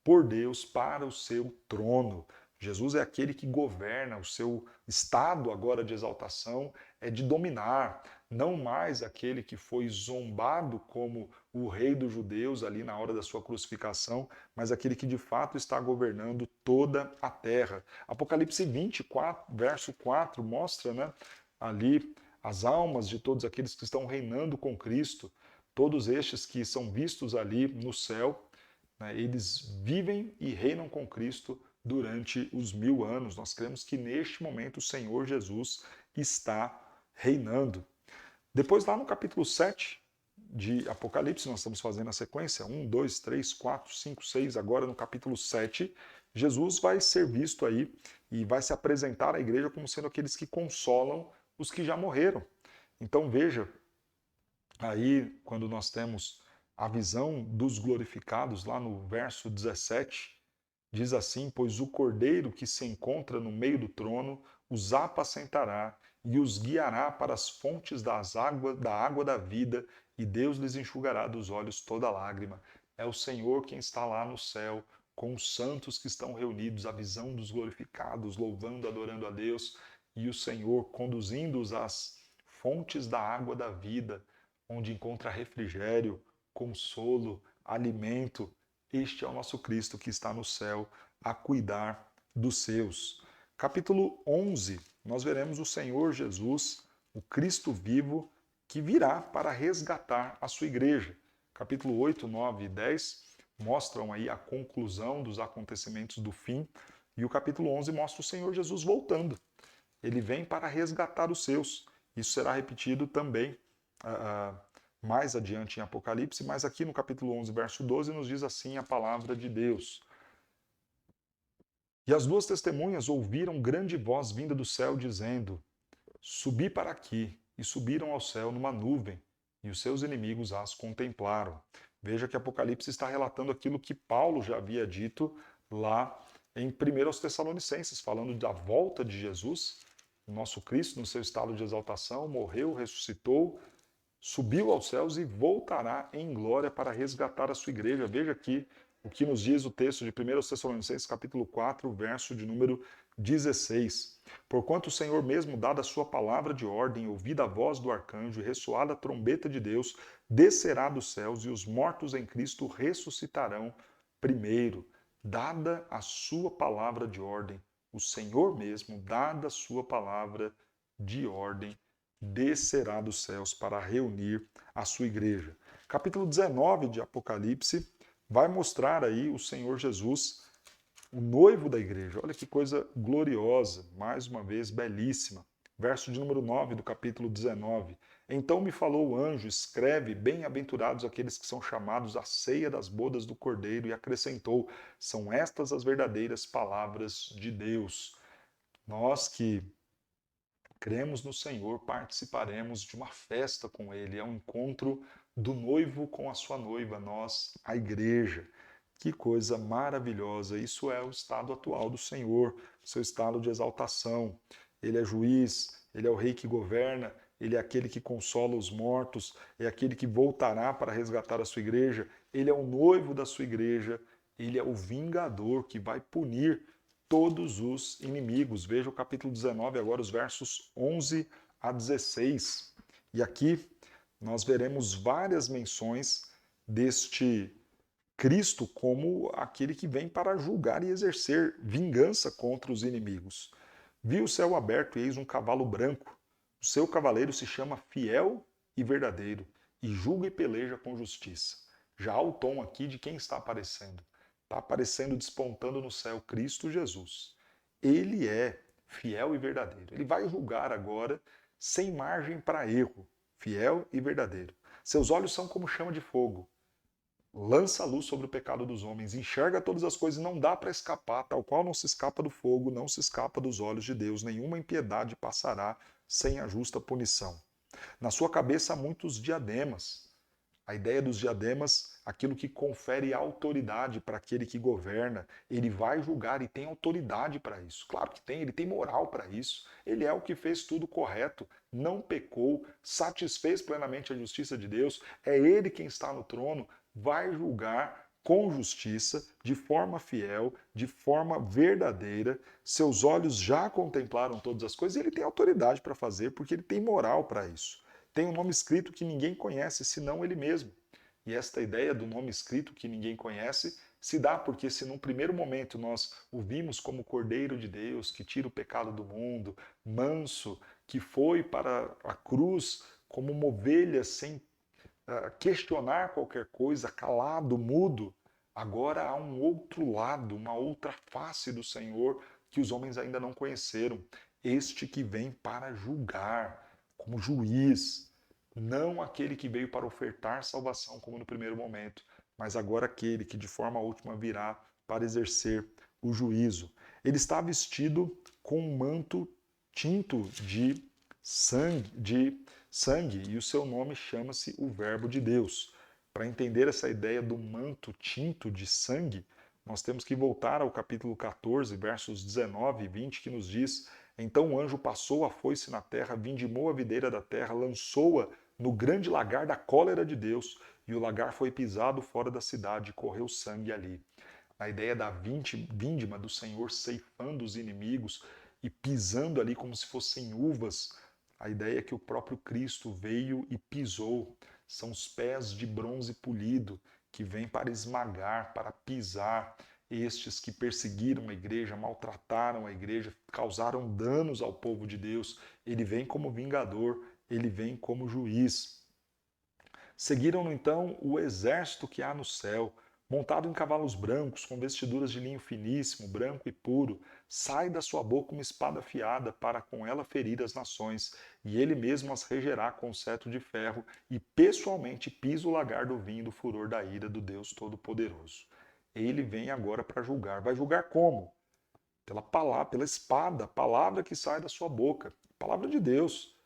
[SPEAKER 1] por Deus para o seu trono. Jesus é aquele que governa, o seu estado agora de exaltação é de dominar, não mais aquele que foi zombado como o rei dos judeus ali na hora da sua crucificação, mas aquele que de fato está governando toda a terra. Apocalipse 24, verso 4, mostra, né, ali as almas de todos aqueles que estão reinando com Cristo, todos estes que são vistos ali no céu, né, eles vivem e reinam com Cristo durante os 1000 anos. Nós cremos que neste momento o Senhor Jesus está reinando. Depois, lá no capítulo 7 de Apocalipse, nós estamos fazendo a sequência, 1, 2, 3, 4, 5, 6, agora no capítulo 7, Jesus vai ser visto aí e vai se apresentar à igreja como sendo aqueles que consolam os que já morreram. Então veja, aí quando nós temos a visão dos glorificados, lá no verso 17, diz assim: Pois o cordeiro que se encontra no meio do trono os apacentará e os guiará para as fontes da água da vida, e Deus lhes enxugará dos olhos toda lágrima. É o Senhor quem está lá no céu, com os santos que estão reunidos, a visão dos glorificados, louvando, adorando a Deus, e o Senhor conduzindo-os às fontes da água da vida, onde encontra refrigério, consolo, alimento. Este é o nosso Cristo que está no céu a cuidar dos seus. Capítulo 11, nós veremos o Senhor Jesus, o Cristo vivo, que virá para resgatar a sua igreja. Capítulo 8, 9 e 10 mostram aí a conclusão dos acontecimentos do fim, e o capítulo 11 mostra o Senhor Jesus voltando. Ele vem para resgatar os seus. Isso será repetido também mais adiante em Apocalipse, mas aqui no capítulo 11, verso 12, nos diz assim a palavra de Deus. E as duas testemunhas ouviram grande voz vinda do céu, dizendo: Subi para aqui. E subiram ao céu numa nuvem, e os seus inimigos as contemplaram. Veja que Apocalipse está relatando aquilo que Paulo já havia dito lá em 1 aos Tessalonicenses, falando da volta de Jesus, o nosso Cristo, no seu estado de exaltação, morreu, ressuscitou, subiu aos céus e voltará em glória para resgatar a sua igreja. Veja aqui o que nos diz o texto de 1 Tessalonicenses, capítulo 4, verso de número 16. Porquanto o Senhor mesmo, dada a sua palavra de ordem, ouvida a voz do arcanjo e ressoada a trombeta de Deus, descerá dos céus e os mortos em Cristo ressuscitarão primeiro. Dada a sua palavra de ordem, o Senhor mesmo, dada a sua palavra de ordem, descerá dos céus para reunir a sua igreja. Capítulo 19 de Apocalipse vai mostrar aí o Senhor Jesus, o noivo da igreja. Olha que coisa gloriosa, mais uma vez belíssima. Verso de número 9 do capítulo 19. Então me falou o anjo: escreve, bem-aventurados aqueles que são chamados à ceia das bodas do Cordeiro, e acrescentou: são estas as verdadeiras palavras de Deus. Nós que cremos no Senhor, participaremos de uma festa com Ele. É um encontro do noivo com a sua noiva, nós, a igreja. Que coisa maravilhosa! Isso é o estado atual do Senhor, seu estado de exaltação. Ele é juiz, ele é o rei que governa, ele é aquele que consola os mortos, é aquele que voltará para resgatar a sua igreja, ele é o noivo da sua igreja, ele é o vingador que vai punir todos os inimigos. Veja o capítulo 19, agora os versos 11 a 16. E aqui nós veremos várias menções deste Cristo como aquele que vem para julgar e exercer vingança contra os inimigos. Vi o céu aberto e eis um cavalo branco. O seu cavaleiro se chama Fiel e Verdadeiro, e julga e peleja com justiça. Já há o tom aqui de quem está aparecendo. Está aparecendo, despontando no céu, Cristo Jesus. Ele é fiel e verdadeiro. Ele vai julgar agora sem margem para erro, fiel e verdadeiro. Seus olhos são como chama de fogo. Lança a luz sobre o pecado dos homens, enxerga todas as coisas, não dá para escapar, tal qual não se escapa do fogo, não se escapa dos olhos de Deus, nenhuma impiedade passará sem a justa punição. Na sua cabeça há muitos diademas. A ideia dos diademas, aquilo que confere autoridade para aquele que governa, ele vai julgar e tem autoridade para isso. Claro que tem, ele tem moral para isso. Ele é o que fez tudo correto, não pecou, satisfez plenamente a justiça de Deus. É ele quem está no trono, vai julgar com justiça, de forma fiel, de forma verdadeira. Seus olhos já contemplaram todas as coisas e ele tem autoridade para fazer, porque ele tem moral para isso. Tem um nome escrito que ninguém conhece, senão ele mesmo. E esta ideia do nome escrito que ninguém conhece se dá porque se num primeiro momento nós o vimos como Cordeiro de Deus, que tira o pecado do mundo, manso, que foi para a cruz como uma ovelha sem questionar qualquer coisa, calado, mudo, agora há um outro lado, uma outra face do Senhor que os homens ainda não conheceram. Este que vem para julgar, como juiz, não aquele que veio para ofertar salvação como no primeiro momento, mas agora aquele que de forma última virá para exercer o juízo. Ele está vestido com um manto tinto de sangue, e o seu nome chama-se o Verbo de Deus. Para entender essa ideia do manto tinto de sangue, nós temos que voltar ao capítulo 14, versos 19 e 20, que nos diz: Então o anjo passou a foice na terra, vindimou a videira da terra, lançou-a no grande lagar da cólera de Deus, e o lagar foi pisado fora da cidade, e correu sangue ali. A ideia da vindima do Senhor ceifando os inimigos e pisando ali como se fossem uvas, a ideia é que o próprio Cristo veio e pisou. São os pés de bronze polido que vêm para esmagar, para pisar estes que perseguiram a igreja, maltrataram a igreja, causaram danos ao povo de Deus. Ele vem como vingador, ele vem como juiz. Seguiram então o exército que há no céu, montado em cavalos brancos, com vestiduras de linho finíssimo, branco e puro. Sai da sua boca uma espada afiada, para com ela ferir as nações, e ele mesmo as regerá com o cetro de ferro, e pessoalmente pisa o lagar do vinho do furor da ira do Deus Todo-Poderoso. Ele vem agora para julgar. Vai julgar como? Pela palavra, pela espada, a palavra que sai da sua boca, a palavra de Deus.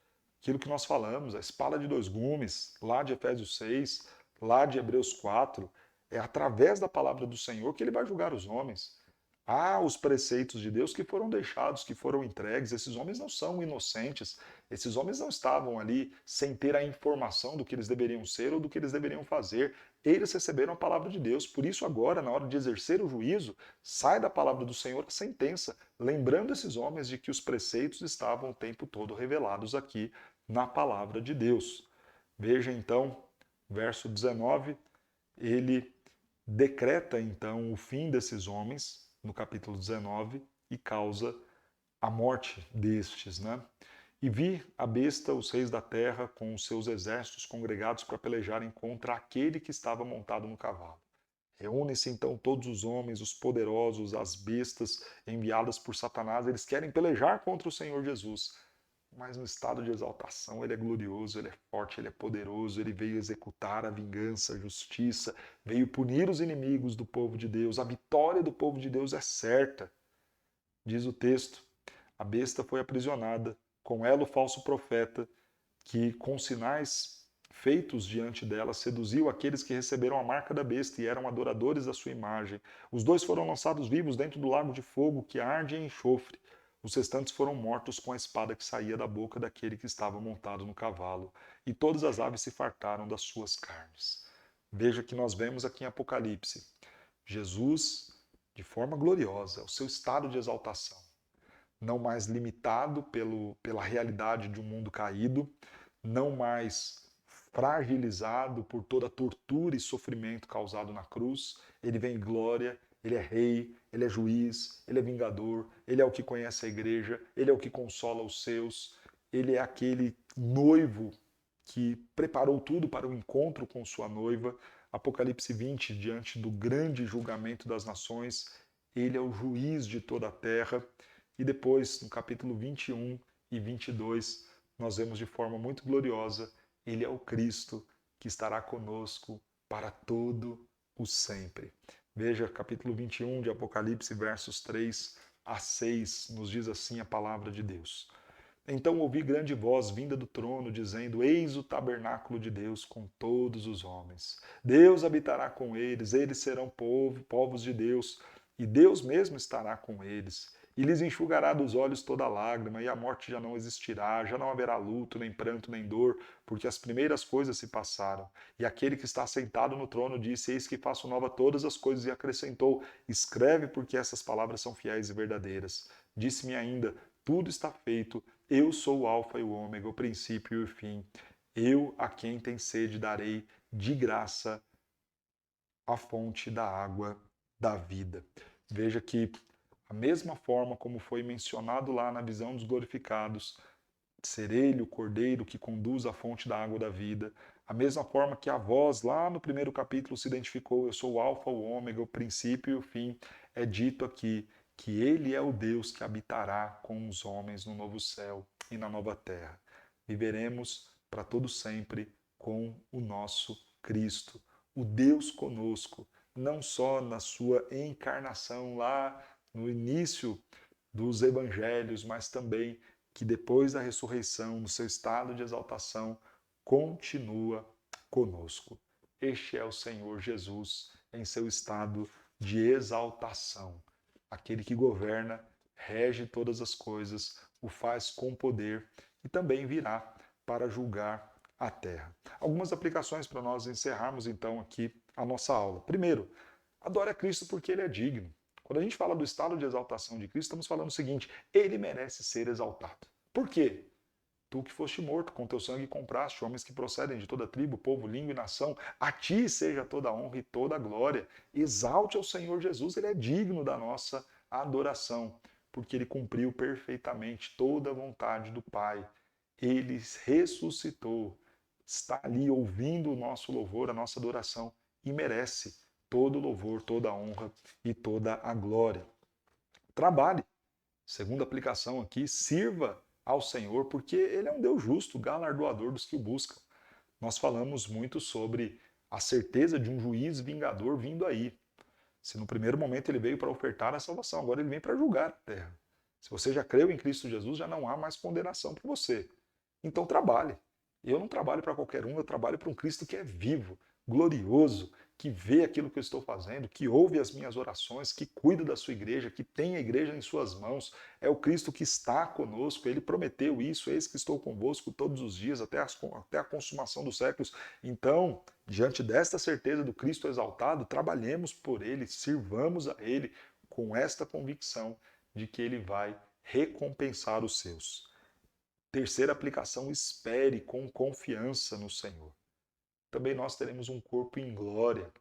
[SPEAKER 1] Aquilo que nós falamos, a espada de dois gumes, lá de Efésios 6, lá de Hebreus 4, é através da palavra do Senhor que ele vai julgar os homens. Há os preceitos de Deus que foram deixados, que foram entregues. Esses homens não são inocentes. Esses homens não estavam ali sem ter a informação do que eles deveriam ser ou do que eles deveriam fazer. Eles receberam a palavra de Deus. Por isso, agora, na hora de exercer o juízo, sai da palavra do Senhor a sentença, lembrando esses homens de que os preceitos estavam o tempo todo revelados aqui na palavra de Deus. Veja então, verso 19, ele decreta então o fim desses homens, no capítulo 19, e causa a morte destes, né? E vi a besta, os reis da terra, com os seus exércitos congregados para pelejarem contra aquele que estava montado no cavalo. Reúnem-se então todos os homens, os poderosos, as bestas enviadas por Satanás, eles querem pelejar contra o Senhor Jesus. Mas no estado de exaltação, ele é glorioso, ele é forte, ele é poderoso, ele veio executar a vingança, a justiça, veio punir os inimigos do povo de Deus. A vitória do povo de Deus é certa. Diz o texto: a besta foi aprisionada, com ela o falso profeta, que com sinais feitos diante dela seduziu aqueles que receberam a marca da besta e eram adoradores da sua imagem. Os dois foram lançados vivos dentro do lago de fogo que arde em enxofre. Os restantes foram mortos com a espada que saía da boca daquele que estava montado no cavalo, e todas as aves se fartaram das suas carnes. Veja que nós vemos aqui em Apocalipse Jesus, de forma gloriosa, o seu estado de exaltação, não mais limitado pela realidade de um mundo caído, não mais fragilizado por toda a tortura e sofrimento causado na cruz. Ele vem em glória, ele é rei, ele é juiz, ele é vingador, ele é o que conhece a igreja, ele é o que consola os seus, ele é aquele noivo que preparou tudo para o encontro com sua noiva. Apocalipse 20, diante do grande julgamento das nações, ele é o juiz de toda a terra. E depois, no capítulo 21 e 22, nós vemos de forma muito gloriosa, ele é o Cristo que estará conosco para todo o sempre. Veja, capítulo 21 de Apocalipse, versos 3 a 6, nos diz assim a palavra de Deus. Então ouvi grande voz vinda do trono, dizendo: Eis o tabernáculo de Deus com todos os homens. Deus habitará com eles, eles serão povos de Deus, e Deus mesmo estará com eles. E lhes enxugará dos olhos toda lágrima, e a morte já não existirá, já não haverá luto, nem pranto, nem dor, porque as primeiras coisas se passaram. E aquele que está sentado no trono disse: Eis que faço nova todas as coisas, e acrescentou: Escreve, porque essas palavras são fiéis e verdadeiras. Disse-me ainda: Tudo está feito, eu sou o Alfa e o Ômega, o princípio e o fim. Eu, a quem tem sede, darei de graça a fonte da água da vida. Veja que a mesma forma como foi mencionado lá na visão dos glorificados, ser ele o cordeiro que conduz à fonte da água da vida, a mesma forma que a voz lá no primeiro capítulo se identificou: eu sou o Alfa, o Ômega, o princípio e o fim, é dito aqui que ele é o Deus que habitará com os homens no novo céu e na nova terra. Viveremos para todo sempre com o nosso Cristo, o Deus conosco, não só na sua encarnação lá no início dos evangelhos, mas também que depois da ressurreição, no seu estado de exaltação, continua conosco. Este é o Senhor Jesus em seu estado de exaltação. Aquele que governa, rege todas as coisas, o faz com poder e também virá para julgar a terra. Algumas aplicações para nós encerrarmos então aqui a nossa aula. Primeiro, adore a Cristo porque ele é digno. Quando a gente fala do estado de exaltação de Cristo, estamos falando o seguinte: ele merece ser exaltado. Por quê? Tu que foste morto, com teu sangue compraste homens que procedem de toda tribo, povo, língua e nação. A ti seja toda a honra e toda a glória. Exalte ao Senhor Jesus, ele é digno da nossa adoração, porque ele cumpriu perfeitamente toda a vontade do Pai. Ele ressuscitou, está ali ouvindo o nosso louvor, a nossa adoração, e merece todo o louvor, toda a honra e toda a glória. Trabalhe. Segunda aplicação aqui, sirva ao Senhor, porque ele é um Deus justo, galardoador dos que o buscam. Nós falamos muito sobre a certeza de um juiz vingador vindo aí. Se no primeiro momento ele veio para ofertar a salvação, agora ele vem para julgar a terra. Se você já creu em Cristo Jesus, já não há mais condenação para você. Então trabalhe. Eu não trabalho para qualquer um, eu trabalho para um Cristo que é vivo, glorioso, que vê aquilo que eu estou fazendo, que ouve as minhas orações, que cuida da sua igreja, que tem a igreja em suas mãos. É o Cristo que está conosco, ele prometeu isso, eis que estou convosco todos os dias, até a consumação dos séculos. Então, diante desta certeza do Cristo exaltado, trabalhemos por ele, sirvamos a ele com esta convicção de que ele vai recompensar os seus. Terceira aplicação, espere com confiança no Senhor. Também nós teremos um corpo em glória.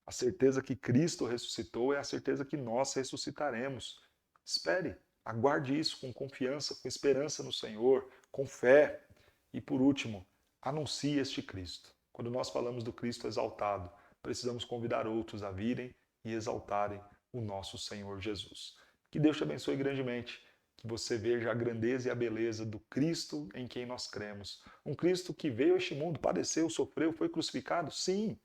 [SPEAKER 1] A certeza que Cristo ressuscitou é a certeza que nós ressuscitaremos. Espere, aguarde isso com confiança, com esperança no Senhor, com fé. E por último, anuncie este Cristo. Quando nós falamos do Cristo exaltado, precisamos convidar outros a virem e exaltarem o nosso Senhor Jesus. Que Deus te abençoe grandemente, que você veja a grandeza e a beleza do Cristo em quem nós cremos. Um Cristo que veio a este mundo, padeceu, sofreu, foi crucificado, sim,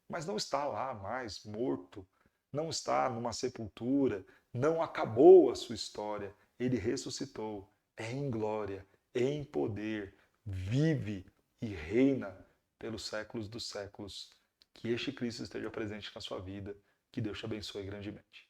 [SPEAKER 1] mas não está lá mais morto, não está numa sepultura, não acabou a sua história. Ele ressuscitou, é em glória, em poder, vive e reina pelos séculos dos séculos. Que este Cristo esteja presente na sua vida. Que Deus te abençoe grandemente.